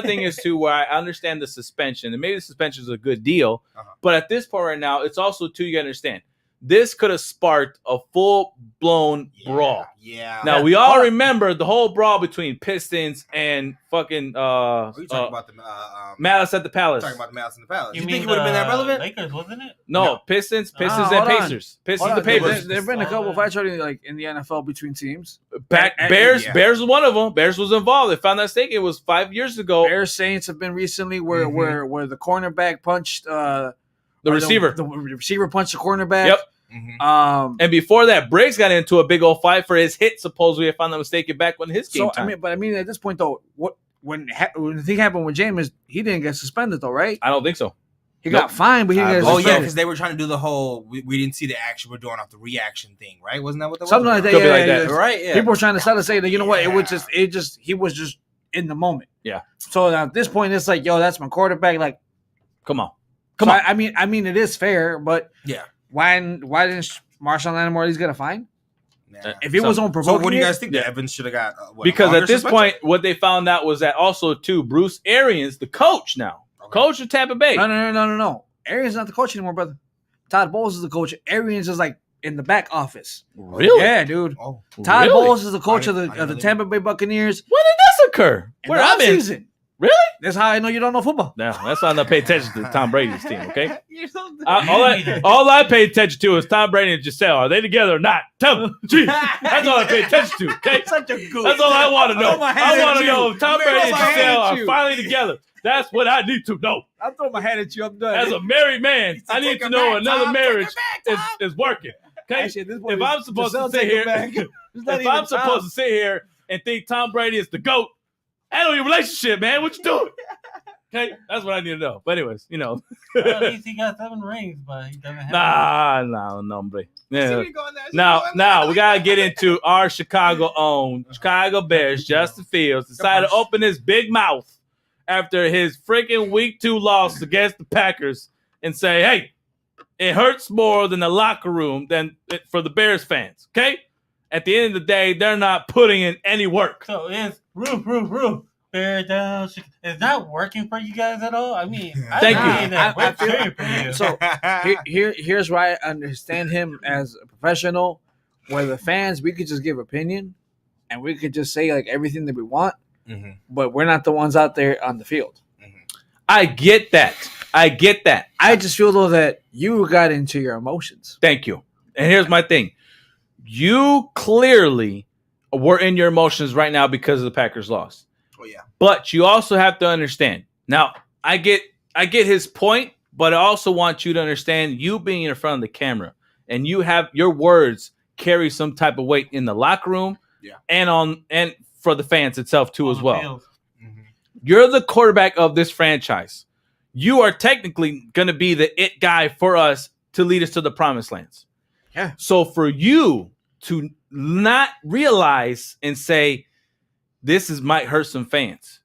thing is too where I understand the suspension, and maybe the suspension is a good deal, but at this point right now, it's also too, you gotta understand. This could have sparked a full-blown brawl. Yeah. Now, we all remember the whole brawl between Pistons and fucking are you talking about the Malice at the Palace. Talking about the Malice in the Palace. You think it would have been that relevant? Lakers, wasn't it? No. Pistons and Pacers. Pistons and Pacers. There've been a couple fights already, like in the NFL between teams. Bears was one of them. Bears was involved. If I'm not mistaken, it was 5 years ago. Bears Saints have been recently where the cornerback punched the receiver. The receiver punched the cornerback. Yep. And before that, Briggs got into a big old fight for his hit, supposedly, if I'm not mistaken, back when his game time. I mean, at this point though, when the thing happened with James, he didn't get suspended though, right? I don't think so. He got fined, but he didn't get suspended. Oh yeah, because they were trying to do the whole we didn't see the action, we're doing off the reaction thing, right? Wasn't that what that was? Something like that. Could be like that. Right? Yeah. People were trying to sell to say that what it was just he was just in the moment. Yeah. So at this point, it's like, yo, that's my quarterback. Like, come on. I mean, it is fair, but yeah. Why didn't Marshawn Lattimore at least get a fine? Nah. If it was on provoking, so what do you guys think that Evans should have got? Because at this point, what they found out was that also too, Bruce Arians, the coach now, coach of Tampa Bay. No. Arians is not the coach anymore, brother. Todd Bowles is the coach. Arians is like in the back office. Really? Yeah, dude. Oh, Todd Bowles is the coach of the Tampa Bay Buccaneers. When did this occur? Where I'm in season. Really? That's how I know you don't know football. No, that's why I'm not paying attention to Tom Brady's team, okay? All I pay attention to is Tom Brady and Giselle. Are they together or not? Tell me. Jeez. That's all I pay attention to, okay? Such a goof. That's all I want to know. I want to know if Tom Brady and Giselle are finally together. That's what I need to know. I'll throw my hand at you. I'm done. As a married man, I need to know another marriage is working. Okay? Actually, if I'm supposed to sit here and think Tom Brady is the GOAT, I know your relationship, man. What you doing? Okay, that's what I need to know. But anyways, Well, at least he got 7 rings, but he doesn't have. No, hombre. Yeah. Now we gotta get into our Chicago Bears. Justin Fields decided to open his big mouth after his freaking Week 2 loss against the Packers and say, "Hey, it hurts more than the locker room for the Bears fans." Okay. At the end of the day, they're not putting in any work. So it's roof. Bear down. It's not working for you guys at all. I mean, thank you. So here's why I understand him as a professional. Where the fans, we could just give opinion, and we could just say like everything that we want, but we're not the ones out there on the field. I get that. I just feel though that you got into your emotions. Thank you. And here's my thing. You clearly were in your emotions right now because of the Packers loss. Oh yeah. But you also have to understand. Now, I get his point, but I also want you to understand you being in front of the camera and you have your words carry some type of weight in the locker room and for the fans itself too as well. You're the quarterback of this franchise. You are technically going to be the it guy for us to lead us to the promised lands. Yeah. So for you to not realize and say, might hurt some fans.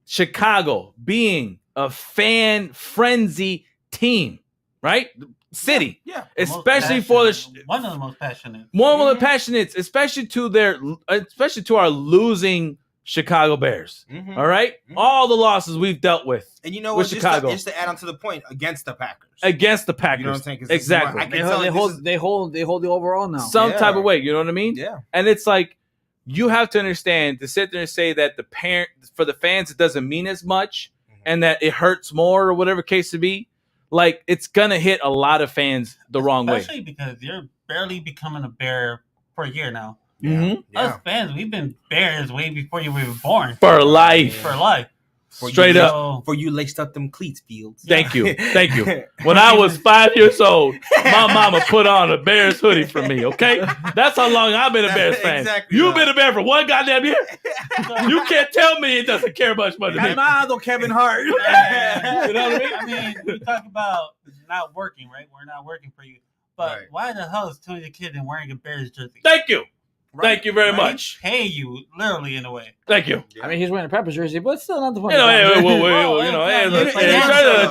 Chicago being a fan frenzy team, right? City. Yeah. Especially for one of the most passionate. One of the passionates, especially to our losing Chicago Bears. All right? All the losses we've dealt with. And you know what? Chicago. Just to add on to the point, against the Packers. You know what I'm saying? Exactly. They hold the overall now. Some type of way. You know what I mean? Yeah. And it's like, you have to understand to sit there and say that for the fans, it doesn't mean as much and that it hurts more or whatever case to be. Like, it's going to hit a lot of fans the wrong way. Especially because you're barely becoming a Bear for a year now. Yeah. Us fans, we've been Bears way before you were even born. For life. Straight up. For you laced up them cleats, Fields. Thank you. When I was 5 years old, my mama put on a Bears hoodie for me, okay? That's how long I've been a Bears fan. Exactly You've been a Bear for one goddamn year? You can't tell me it doesn't care much more than me. Kevin Hart. You know what I mean? I mean, we talk about not working, right? We're not working for you. But why the hell is Tony the Kid wearing a Bears jersey? Thank you. Thank you very much. Pay you literally in a way. Thank you. I mean, he's wearing a Pepper jersey, but still not the point.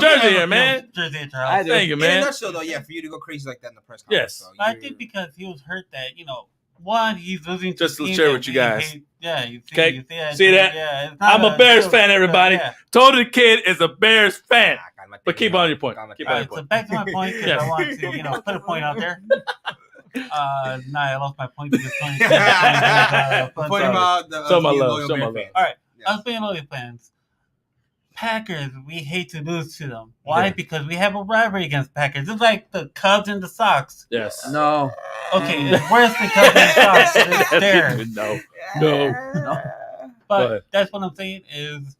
Jersey here, man. Jersey at your I house. do. Thank you, In a man. nutshell, though, for you to go crazy like that in the press conference. Yes. So I think because he was hurt that, one, he's losing to Just to team share that with you we guys. hate. Yeah, you see, Okay. that. See that? Yeah, it's not I'm a Bears fan, everybody. Yeah. Told the kid is a Bears fan. But keep on your point. Keep on All your right, so point. back to my point because Yes. I want to, put a point out there. I lost my point because Tony Point him out. Show my love. Show my love. All right, Yeah. us being loyal fans, Packers, we hate to lose to them. Why? Yeah. Because we have a rivalry against Packers. It's like the Cubs and the Sox. Yes. No. Okay, it's worse than Cubs and the Sox. But it's there. No. Go But ahead. that's what I'm saying is,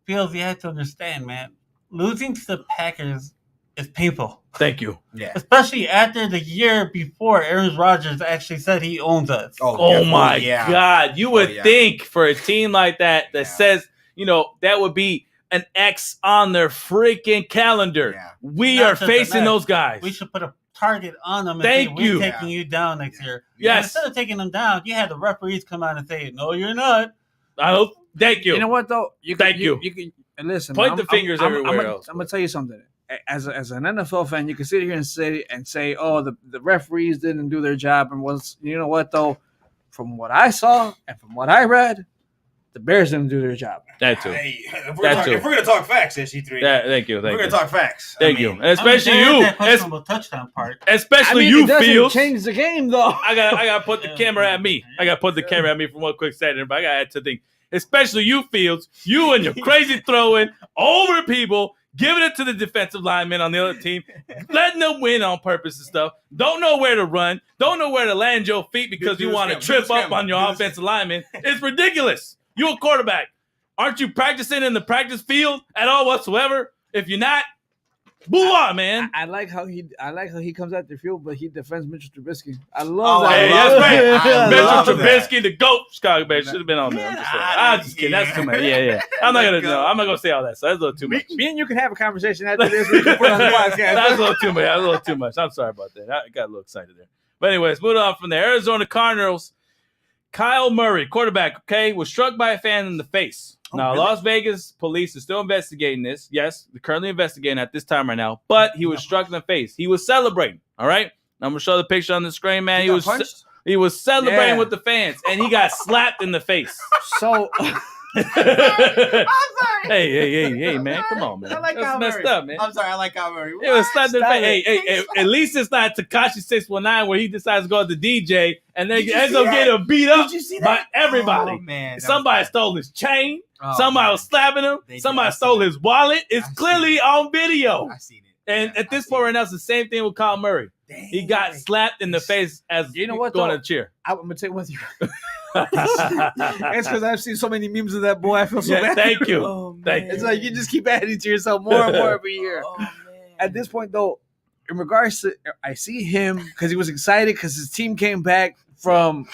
Fields, you have to understand, man. Losing to the Packers is painful. Thank you. Yeah. Especially after the year before Aaron Rodgers actually said he owns us. Oh my yeah. God. You would yeah. think for a team like that Yeah. says, that would be an X on their freaking calendar. Yeah. We Not are just an facing X. those guys. We should put a target on them and Thank say, you. we're taking you down next year. Yes. And instead of taking them down, you had the referees come out and say, no, you're not. I hope. Thank you. You know what though? Thank you. You can listen. Point the fingers everywhere else. I'm gonna tell you something. As an NFL fan, you can sit here and say, oh, the referees didn't do their job, and you know what though? From what I saw and from what I read, the Bears didn't do their job. That too. Hey, if That too. we're gonna talk facts, SG3. Thank you. We're Thank gonna you. talk facts. Thank you. And especially there is you. that questionable touchdown part. Especially I mean, you, it doesn't Fields. change the game though. I got to put the camera at me. I got to put the camera at me for one quick second, but I got to add to think. Especially you, Fields. You and your crazy throwing over people, giving it to the defensive linemen on the other team, letting them win on purpose and stuff. Don't know where to run. Don't know where to land your feet because you want to trip up on your offensive lineman. It's ridiculous. You a quarterback. Aren't you practicing in the practice field at all whatsoever? If you're not, move on, man. I like how he comes out the field, but he defends Mitchell Trubisky. I love that. Hey, love that's right. that. I Mitchell love Trubisky, the GOAT, Chicago Bears should have been on there. I'm just kidding. That's too much. Yeah. I'm not gonna say all that. So that's a little too much. Me and you can have a conversation after this. We can put on the podcast. That's a little too much. I'm sorry about that. I got a little excited there. But anyways, moving on from there. Arizona Cardinals. Kyle Murray, quarterback, was struck by a fan in the face. Now, really? Las Vegas police are still investigating this. Yes, they're currently investigating at this time right now. But he was struck in the face. He was celebrating. All right? I'm going to show the picture on the screen, man. He got punched? He was celebrating Yeah. with the fans, and he got slapped in the face. So I'm sorry. Hey, man. Come on, man. I like That's Kyle messed Murray. up, man. I'm sorry. I like Kyle Murray. It was slapped in the Stop face. Hey, at least it's not Tekashi 619 where he decides to go to the DJ and then Did you ends see up that? getting beat up Did you see by that? everybody. Oh, man. Somebody stole his chain. Oh, Somebody man. was slapping him. They did. Somebody I seen stole it. his wallet. It's I clearly seen it. on video. I seen it. And Yeah, at this I point seen right now, it's the same thing with Kyle Murray. it. He got slapped in the face as You know what, going though? to cheer. I'm gonna take with you. It's because I've seen so many memes of that boy. I feel so Yeah, bad. thank you. Oh, Thank man. It's like you just keep adding to yourself more and more every year. Oh, man. At this point, though, in regards to, I see him because he was excited because his team came back from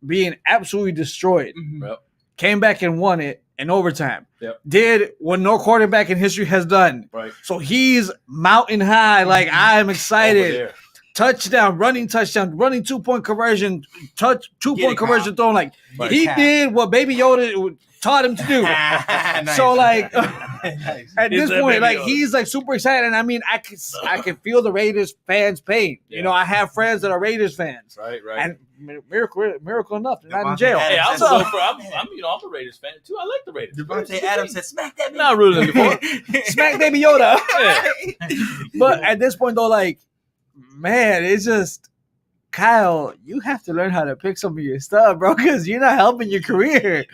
being absolutely destroyed. Mhm. Yep. Came back and won it in overtime. Yep. Did what no quarterback in history has done. Right. So he's mountain high. Like, I'm Over excited. there. Touchdown, running 2-point conversion, Get 2-point it, conversion Kyle. thrown. Like, Right. he Kyle. did what Baby Yoda taught him to do. Nice. So, like, Nice. at He's this that point, Baby like, Yoda. he's like super excited. And I mean, I can feel the Raiders fans' pain. Yeah. You know, I have friends that are Raiders fans, Right. and miracle enough, they're not in Devontae jail. Hey, I'm, So- I'm a Raiders fan too. I like the Raiders. Devontae Adams said, "Smack that." Not rooting them before. Smack Baby Yoda. Yeah. But at this point, though, like, man, it's just Kyle. You have to learn how to pick some of your stuff, bro, because you're not helping your career.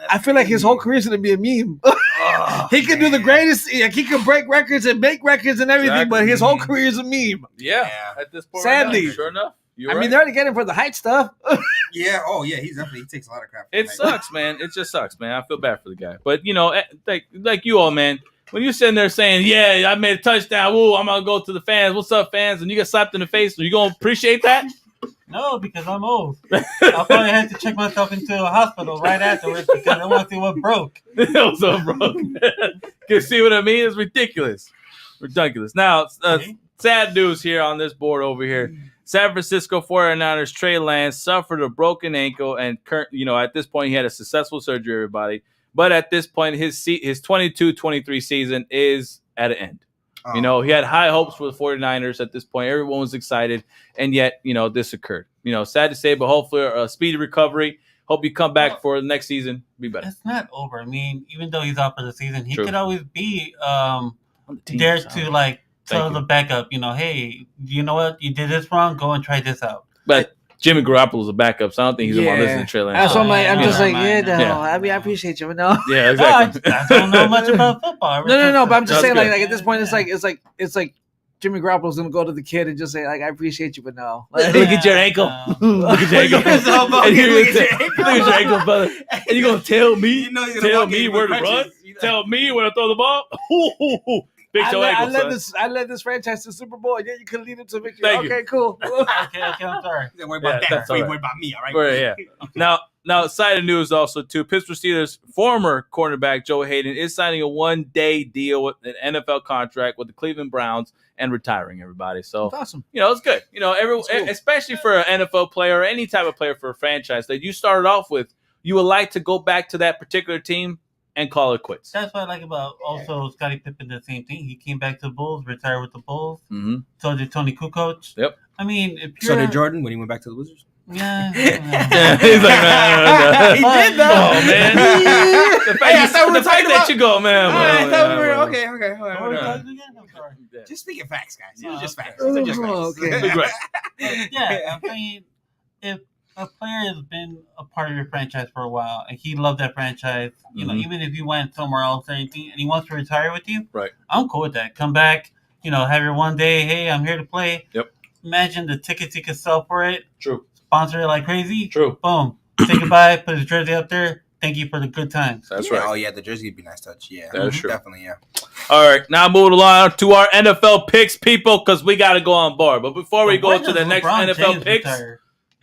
I feel like his whole career's gonna be a meme. Oh, He can do the greatest. Like, he can break records and make records and everything, Exactly. but his whole career is a meme. Yeah. Yeah. At this point, Sadly. right now, sure enough. You're I mean, right. they're already getting for the height stuff. Yeah. Oh, yeah. He takes a lot of crap. It sucks, man. It just sucks, man. I feel bad for the guy. But, like you all, man, when you're sitting there saying, yeah, I made a touchdown. Woo, I'm going to go to the fans. What's up, fans? And you get slapped in the face. Are you going to appreciate that? No, because I'm old. I'll probably have to check myself into a hospital right afterwards because I want to see what broke. It was so broken. You see what I mean? It's ridiculous. Ridiculous. Now, sad news here on this board over here. San Francisco 49ers Trey Lance suffered a broken ankle, and at this point he had a successful surgery. Everybody, but at this point his 22-23 season is at an end. He had high hopes for the 49ers at this point. Everyone was excited, and yet this occurred. Sad to say, but hopefully a speedy recovery. Hope you come back for the next season. Be better. It's not over. I mean, even though he's out for the season, he could always be there to tell the backup, hey, you know what? You did this wrong. Go and try this out. But Jimmy Garoppolo's a backup, so I don't think he's the one listening to Trey Lance. That's what I'm just like, I mean, I appreciate you, but no. Yeah, exactly. I don't know much about football. No, but I'm just saying, like at this point, it's like Jimmy Garoppolo's gonna go to the kid and just say, like, I appreciate you, but no. Look at your ankle. Look at your ankle. Look at your ankle, brother. And you're gonna tell me where to run? Tell me where to throw the ball? I led this franchise to the Super Bowl. Yeah, you could lead them to victory. Okay, cool. Okay, I'm sorry. Don't worry about that. Don't worry about me, all right? Right, yeah. Now, side of news also, too. Pittsburgh Steelers former cornerback Joe Hayden is signing a one-day deal with an NFL contract with the Cleveland Browns and retiring, everybody. So, that's awesome. It's good. Especially for an NFL player or any type of player for a franchise that you started off with, you would like to go back to that particular team and call it quits. That's what I like about also Scottie Pippen, the same thing. He came back to the Bulls, retired with the Bulls. Mm-hmm. So did Tony Kukoc. Yep. I mean, so did Jordan when he went back to the Wizards. Yeah. He's like, he did though. Oh man. The fact that you go, man. I thought we were okay. Sorry. Just speaking facts, guys. Oh, just facts. okay. These are just facts. Okay. Yeah, I mean, if a player has been a part of your franchise for a while and he loved that franchise, even if you went somewhere else or anything, and he wants to retire with you, right? I'm cool with that. Come back, have your one day. Hey, I'm here to play. Yep. Imagine the tickets he could sell for it. True. Sponsor it like crazy. True. Boom. Say goodbye. Put his jersey up there. Thank you for the good times. That's right. Oh yeah, the jersey would be a nice touch. Yeah, that's true. Definitely, yeah. All right, now moving along to our NFL picks, people, because we got to go on board. But before we go to the next NFL picks,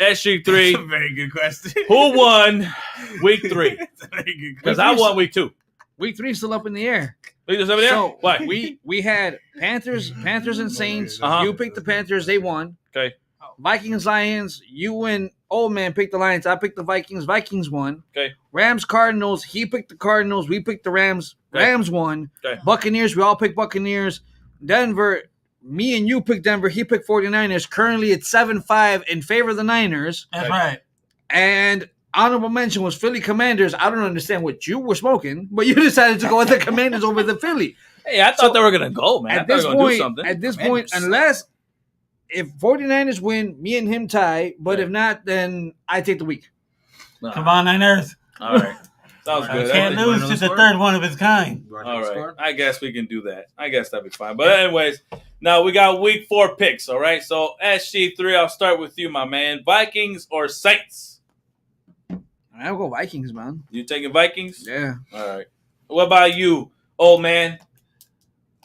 SG3. That's a very good question. Who won Week 3? That's a very good question. Because I won Week 2. Week 3 still up in the air. So what? We had Panthers and Saints. You picked the Panthers, they won. Okay. Vikings, Lions. You and Old Man picked the Lions. I picked the Vikings. Vikings won. Okay. Rams, Cardinals. He picked the Cardinals. We picked the Rams. Okay. Rams won. Okay. Buccaneers. We all picked Buccaneers. Denver. Me and you picked Denver. He picked 49ers. Currently it's 7-5 in favor of the Niners. That's right. And honorable mention was Philly Commanders. I don't understand what you were smoking, but you decided to go with the Commanders over the Philly. Hey, I thought they were going to go, man. At this point, unless if 49ers win, me and him tie. But if not, then I take the week. Come on, Niners. All right. Sounds good. Can't lose to the third one of his kind. All right. I guess we can do that. I guess that'd be fine. But anyways, now we got Week 4 picks, all right? So, SG3, I'll start with you, my man. Vikings or Saints? I'll go Vikings, man. You taking Vikings? Yeah. All right. What about you, old man?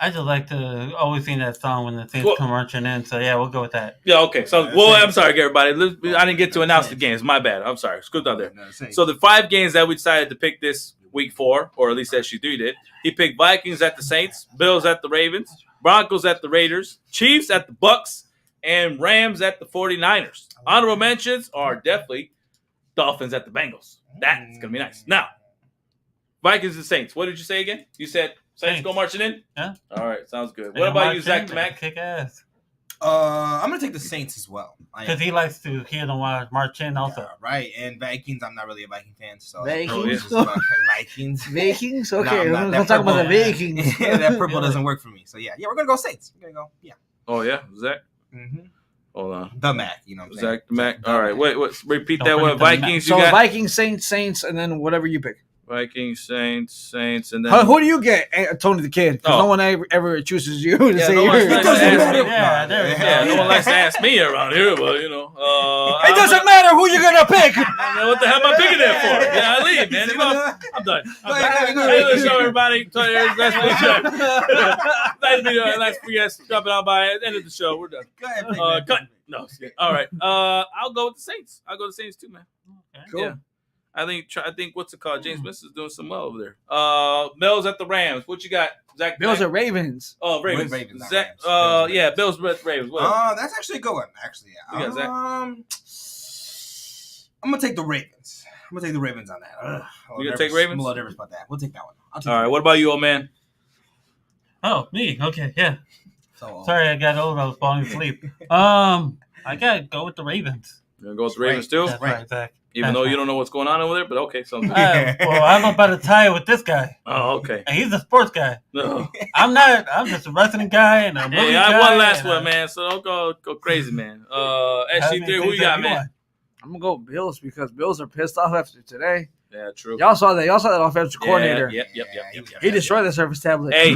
I just like to always sing that song when the Saints come marching in. So, yeah, we'll go with that. Yeah, okay. So, I'm sorry, everybody. I didn't get to announce the games. My bad. I'm sorry. Scoot out there. So, the 5 games that we decided to pick this Week 4, or at least SG3 did, he picked Vikings at the Saints, Bills at the Ravens, Broncos at the Raiders, Chiefs at the Bucks, and Rams at the 49ers. Honorable mentions are definitely Dolphins at the Bengals. That's going to be nice. Now, Vikings and Saints. What did you say again? You said Saints go marching in? Yeah. All right. Sounds good. What about you, Zach Mack? Kick ass. I'm going to take the Saints as well. Because he likes to hear them march in also. Yeah, right. And Vikings, I'm not really a Viking fan. So Vikings? Vikings? Vikings? Okay. No, we're going to talk about the Vikings. Yeah, that purple doesn't work for me. So, yeah, we're going to go Saints. We're going to go, yeah. Oh, yeah? Zach? Mm-hmm. Hold on. The Mac, you know what I'm saying? Zach the Mac. All right. Wait. Repeat that one. Vikings. So Vikings, Saints, and then whatever you pick. Vikings, Saints, and then who do you get? Tony the Kid. Because no one ever chooses you to say no yours. It doesn't matter. No one likes to ask me around here, but it doesn't matter who you're gonna pick. What the hell am I picking there for? Yeah, I leave, man. I'm done. Hey, let's show everybody. Nice to meet you. Nice for you guys dropping on by. End of the show. We're done. Go ahead. Cut. No. All right. I'll go with the Saints. I'll go with the Saints too, man. Cool. Yeah. I think what's it called? James Smith is doing some well over there. Bills at the Rams. What you got, Zach? Bills are Ravens. Oh, Ravens. Ravens, not Zach, Rams. yeah, Bills Ravens. What? That's actually a good one. Actually, You got Zach? I'm gonna take the Ravens. I'm gonna take the Ravens on that. You gonna take Ravens? I'm a little nervous about that. We'll take that one. All right. What about you, old man? Oh, me. Okay, yeah. So, Sorry, I got old. I was falling asleep. I gotta go with the Ravens. You gonna go with the Ravens too? That's right, Zach. Even though you don't know what's going on over there, but okay. So. Well, I'm about to tie it with this guy. Oh, okay. And he's a sports guy. No. I'm not. I'm just a wrestling guy and a movie Hey, guy. I won last one, man. So don't go crazy, man. SG3, who you got, man? I'm gonna go Bills because Bills are pissed off after today. Yeah, true. Y'all saw that. Y'all saw that offensive coordinator. Yep. He destroyed the Surface tablet. Hey,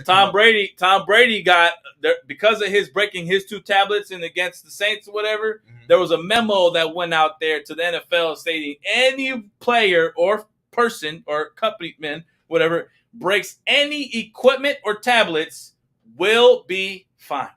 Tom Brady got there because of his breaking his 2 tablets and against the Saints or whatever. Mm-hmm. There was a memo that went out there to the NFL stating any player or person or company man, whatever, breaks any equipment or tablets will be fined.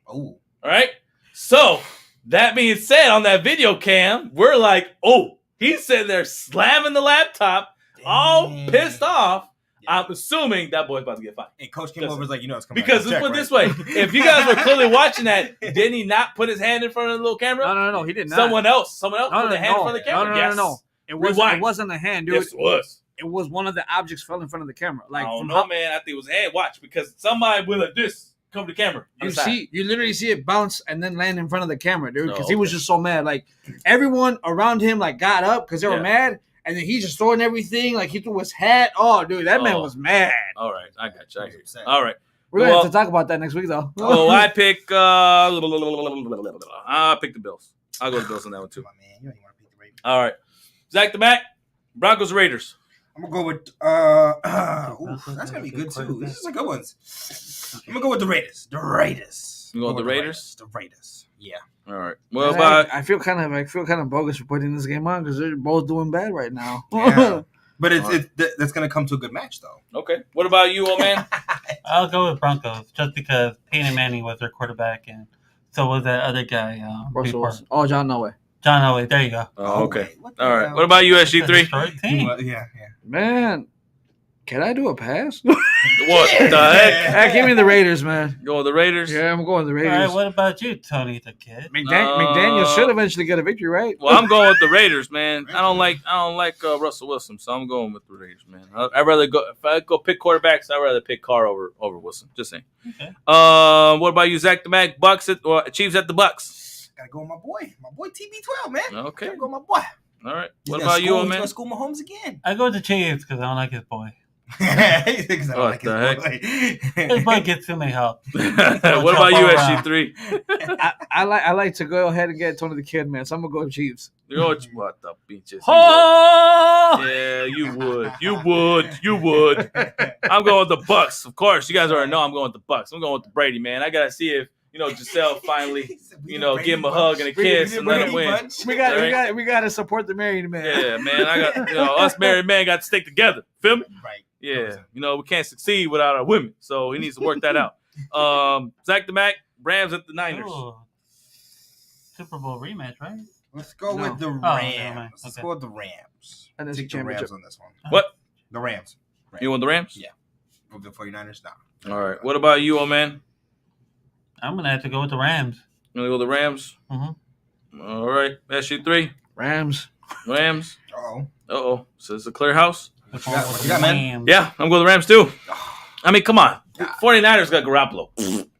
Oh, all right. So that being said, on that video cam, we're like, oh. He's sitting there slamming the laptop, all pissed off. Yeah. I'm assuming that boy's about to get fined. And coach came over and was like, it's coming because let's put it this way. If you guys were clearly watching that, didn't he not put his hand in front of the little camera? No, he did not. Someone else put the hand in front of the camera? No. It wasn't a hand, dude. Yes, it was. It was one of the objects fell in front of the camera. Like, I don't know, man. I think it was a hand. Watch, because somebody with a disc come to the camera. You literally see it bounce and then land in front of the camera, dude. Because he was just so mad. Like everyone around him, like got up because they were mad, and then he just throwing everything. Like he threw his hat. Oh, dude, that man was mad. All right, I got you. All right, we're gonna have to talk about that next week, though. I pick. I pick the Bills. I'll go with the Bills on that one too. Come on, man. You don't even want to pick the Ravens. All right, Zach the Mac, Broncos Raiders. I'm gonna go with that's gonna be good too. These are good ones. I'm gonna go with the Raiders. You go with the Raiders? The Raiders. Yeah. All right. Well, I feel kind of bogus for putting this game on because they're both doing bad right now. Yeah. But that's gonna come to a good match though. Okay. What about you, old man? I'll go with Broncos just because Peyton Manning was their quarterback and so was that other guy. John Elway. John Elway. There you go. Oh, okay. All right. What about you, SG3? Yeah. Man, can I do a pass? What the heck? Give me the Raiders, man. Go with the Raiders? Yeah, I'm going with the Raiders. All right, what about you, Tony the Kid? McDaniel should eventually get a victory, right? Well, I'm going with the Raiders, man. I don't like Russell Wilson, so I'm going with the Raiders, man. I'd rather go if I go pick quarterbacks. I'd rather pick Carr over Wilson. Just saying. Okay. What about you, Zach the Mac? Chiefs at the Bucks. Gotta go with my boy TB12, man. Okay. Gotta go with my boy. All right. What about you, man? He's gonna school Mahomes again. I go with the Chiefs because I don't like his boy. What the heck? His boy gets too many help. What about you, SG3? I like to go ahead and get Tony the Kid, man. So I'm gonna go with Chiefs. What the beaches? Oh! Yeah, you would. I'm going with the Bucks, of course. You guys already know I'm going with the Bucks. I'm going with the Brady, man. I gotta see if Giselle finally, give him a hug and a kiss and let him win. We got to support the married man. Yeah, man. I got us married men got to stick together. Feel me? Right. Yeah. We can't succeed without our women, so he needs to work that out. Zach the Mac, Rams at the Niners. Ooh. Super Bowl rematch, right? Let's go with the Rams. Let's go with the Rams. And take the Rams on this one. What? The Rams. You want the Rams? Yeah. With the 49ers? No. All right. What about you, old man? I'm going to have to go with the Rams. You want to go with the Rams? Mm-hmm. All right. SG3? Rams. Uh-oh. So it's a clear house? What you got, man? Yeah, I'm going with the Rams, too. I mean, come on. 49ers got Garoppolo.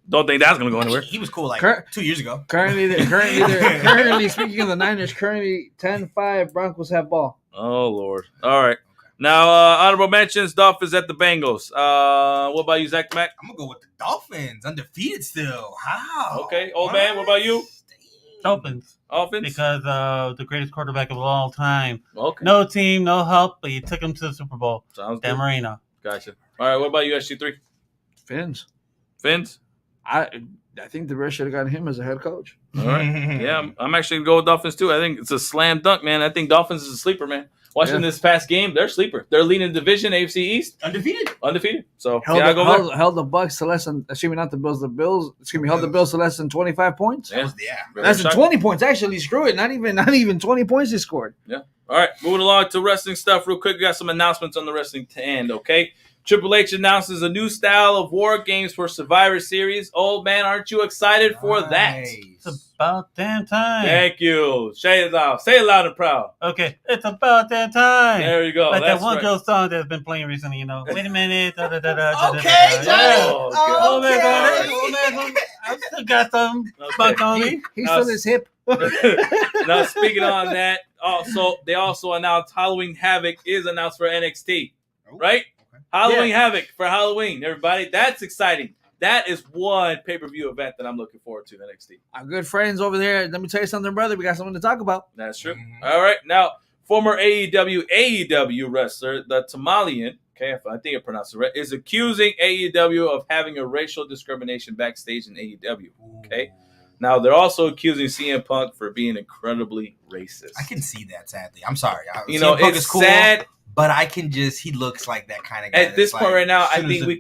Don't think that's going to go anywhere. He was cool 2 years ago. Currently speaking of the Niners, 10-5 Broncos have ball. Oh, Lord. All right. Now, honorable mentions, Dolphins at the Bengals. What about you, Zach Mac? I'm going to go with the Dolphins. Undefeated still. How? Okay. Old man, what about you? Dolphins. Offense? Because the greatest quarterback of all time. Okay. No team, no help, but you took him to the Super Bowl. Sounds Dan good. Marino. Gotcha. All right, what about you, SG3? Fins. Fins? I think the Reds should have gotten him as a head coach. All right. Yeah, I'm actually going to go with Dolphins, too. I think it's a slam dunk, man. I think Dolphins is a sleeper, man. Watching this past game, they're a sleeper. They're leading the division, AFC East. Undefeated. So, held the Bucks to less than, excuse me, not the Bills, the Bills. Excuse me, held the Bills to less than 25 points. Yeah. Less than 20 points, actually. Screw it. Not even 20 points they scored. Yeah. All right, moving along to wrestling stuff real quick. We got some announcements on the wrestling to end, okay? Triple H announces a new style of war games for Survivor Series. Old man, aren't you excited for that? It's about damn time. Thank you. Say it loud. Say it loud and proud. Okay, it's about damn time. There you go. Like That's that one right. girl song that's been playing recently, you know. Wait a minute. Okay, Johnny. Oh, man. I still got some spunk on me. He's still his hip. Now, speaking on that, they also announced Halloween Havoc is announced for NXT, right? Okay. Halloween Havoc for Halloween, everybody. That's exciting. That is one pay-per-view event that I'm looking forward to, NXT. Our good friends over there. Let me tell you something, brother. We got something to talk about. That's true. Mm-hmm. All right. Now, former AEW wrestler, the Tamalian, okay, I think I pronounced it right, is accusing AEW of having a racial discrimination backstage in AEW, okay? Now, they're also accusing CM Punk for being incredibly racist. I can see that, sadly. I'm sorry. CM Punk is cool, sad. But he looks like that kind of guy. At this point right now, I think we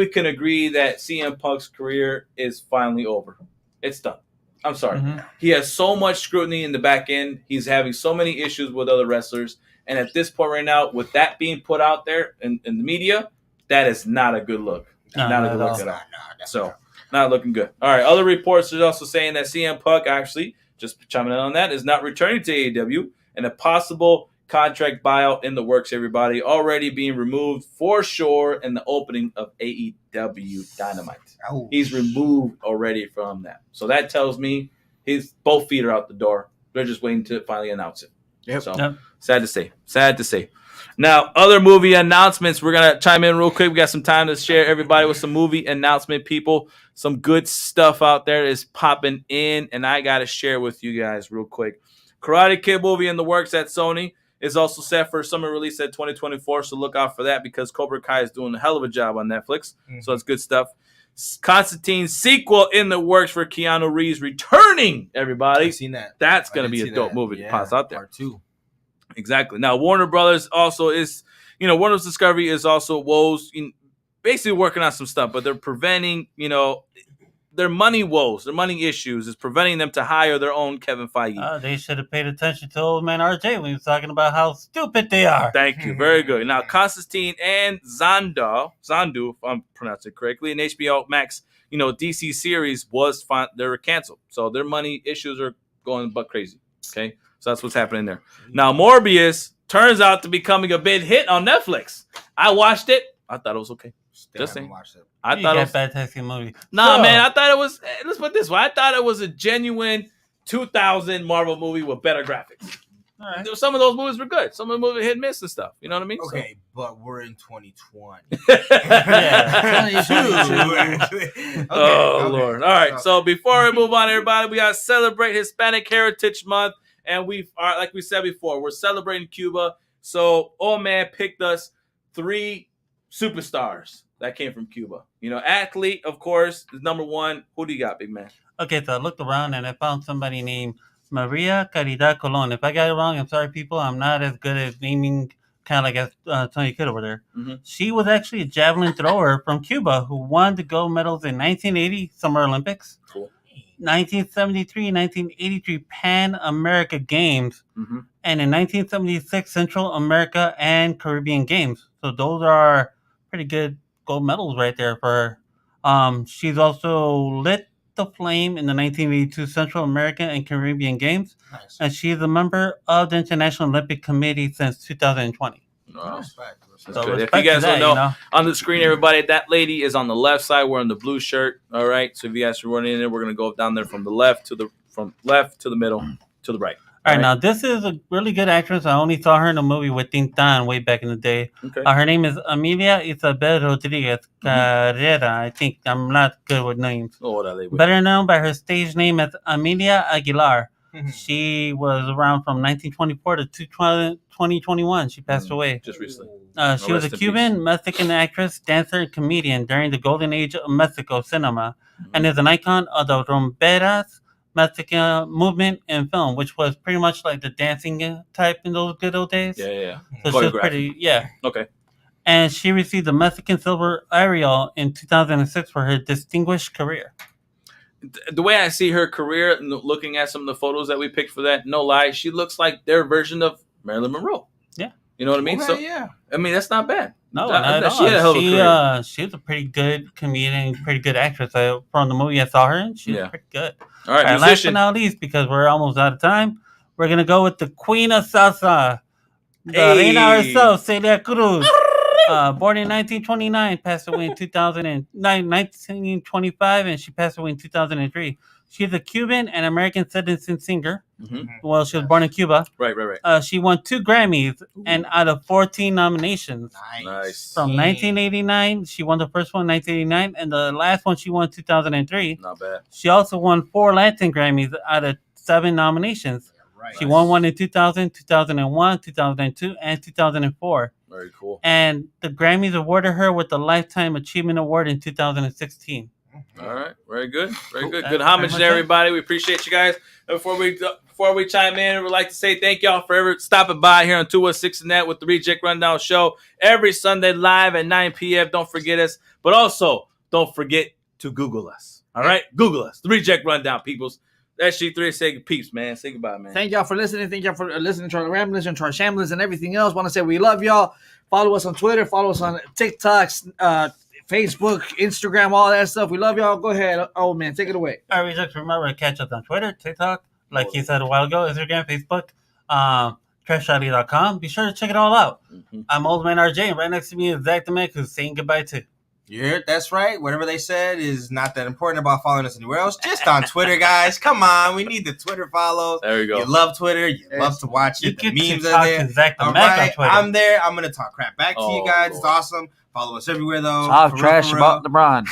can agree that CM Punk's career is finally over. It's done. I'm sorry. Mm-hmm. He has so much scrutiny in the back end. He's having so many issues with other wrestlers. And at this point right now, with that being put out there in the media, that is not a good look. Not a good look at all. So, not looking good. All right. Other reports are also saying that CM Punk, actually, just chiming in on that, is not returning to AEW, and a possible contract buyout in the works, everybody. Already being removed for sure in the opening of AEW Dynamite. Ouch. He's removed already from that. So that tells me both feet are out the door. They're just waiting to finally announce it. Yep. So sad to say. Now, other movie announcements. We're going to chime in real quick. We got some time to share everybody with some movie announcement, people. Some good stuff out there is popping in, and I got to share with you guys real quick. Karate Kid movie in the works at Sony is also set for summer release at 2024, so look out for that because Cobra Kai is doing a hell of a job on Netflix, so it's good stuff. Constantine sequel in the works for Keanu Reeves returning, everybody. I've seen that. That's going to be a dope movie to pass out there. Part 2. Exactly. Now, Warner Brothers also is, Warner's Discovery is also basically working on some stuff, but they're preventing, their money woes, their money issues is preventing them to hire their own Kevin Feige. They should have paid attention to old man RJ when he was talking about how stupid they are. Thank you. Very good. Now, Constantine and Zandu, if I'm pronouncing it correctly, and HBO Max, DC series they were canceled. So their money issues are going butt crazy. Okay. So that's what's happening there. Now, Morbius turns out to be becoming a big hit on Netflix. I watched it. I thought it was okay. Just saying. I thought it was a fantastic movie. Nah, man, I thought it was. Let's put it this way. I thought it was a genuine 2000 Marvel movie with better graphics. All right. Some of those movies were good. Some of the movies hit and miss and stuff. You know what I mean? Okay, but we're in 2020. Lord. All right. So before we move on, everybody, we got to celebrate Hispanic Heritage Month, and we are, like we said before, we're celebrating Cuba. So, old man picked us 3 superstars that came from Cuba. Athlete, of course, is number 1. Who do you got, big man? Okay, so I looked around and I found somebody named Maria Caridad Colon. If I got it wrong, I'm sorry, people. I'm not as good at naming, kind of like as Tony Kidd over there. Mm-hmm. She was actually a javelin thrower from Cuba who won the gold medals in 1980 Summer Olympics, cool. 1973, 1983 Pan America Games, mm-hmm. and in 1976 Central America and Caribbean Games. So those are pretty good gold medals right there for her. She's also lit the flame in the 1982 Central American and Caribbean Games, nice. And she's a member of the International Olympic Committee since 2020. Wow. So good. If you guys don't know, on the screen, everybody, that lady is on the left side wearing the blue shirt. All right. So if you guys are running in there, we're gonna go down there from left to the middle to the right. All right, now this is a really good actress. I only saw her in a movie with Tintan way back in the day. Okay. Her name is Amelia Isabel Rodriguez Carrera. I think I'm not good with names. Oh, better known by her stage name as Amelia Aguilar. She was around from 1924 to 2021. She passed away. Just recently. She was a Cuban, Mexican actress, dancer, and comedian during the golden age of Mexico cinema, and is an icon of the rumberas Mexican movement in film, which was pretty much like the dancing type in those good old days. Yeah. So she was pretty, Okay. And she received the Mexican Silver Ariel in 2006 for her distinguished career. The way I see her career, looking at some of the photos that we picked for that, no lie, she looks like their version of Marilyn Monroe. Yeah. You know what I mean? Okay, so, yeah. I mean, that's not bad. No, not at all. She had a hell of a career. She was a pretty good comedian, pretty good actress. From the movie I saw her in, she was pretty good. All right, last but not least, because we're almost out of time, we're going to go with the Queen of Salsa, the Reina herself, Celia Cruz. Born in 1929, passed away in 1925, and she passed away in 2003. She's a Cuban and American citizen singer. Well, she was born in Cuba. Right. She won 2 Grammys and out of 14 nominations. Nice. From 1989, she won the first one in 1989, and the last one she won in 2003. Not bad. She also won 4 Latin Grammys out of 7 nominations. She won one in 2000, 2001, 2002, and 2004. Very cool. And the Grammys awarded her with the Lifetime Achievement Award in 2016. All right, very good, very good. Good homage to everybody. We appreciate you guys. And before we chime in, we'd like to say thank y'all for ever stopping by here on 216 Net with the ReJect Rundown Show every Sunday live at 9 p.m. Don't forget us, but also don't forget to Google us. All right, Google us, the ReJect Rundown, peoples. SG3, say peeps, man. Say goodbye, man. Thank y'all for listening. Thank y'all for listening to our ramblings and to our shamblings and everything else. Want to say we love y'all. Follow us on Twitter. Follow us on TikTok, Facebook, Instagram, all that stuff. We love y'all. Go ahead. Oh, man. Take it away. All right, just remember to catch us on Twitter, TikTok, like he said a while ago, Instagram, Facebook, trashalley.com. Be sure to check it all out. I'm Old Man RJ, and right next to me is Zach the man who's saying goodbye to. Yeah, that's right. Whatever they said is not that important about following us anywhere else. Just on Twitter, guys. Come on. We need the Twitter follows. There we go. You love Twitter. You love to watch it. The memes are there. Zach the All Mac right. on Twitter. I'm there. I'm going to talk crap back to you guys. It's awesome. Follow us everywhere, though. Talk trash about LeBron.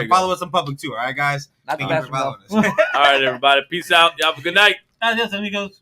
Follow us in public, too. All right, guys? Not the Thank you best for following us. All right, everybody. Peace out. Y'all have a good night. Adios, amigos.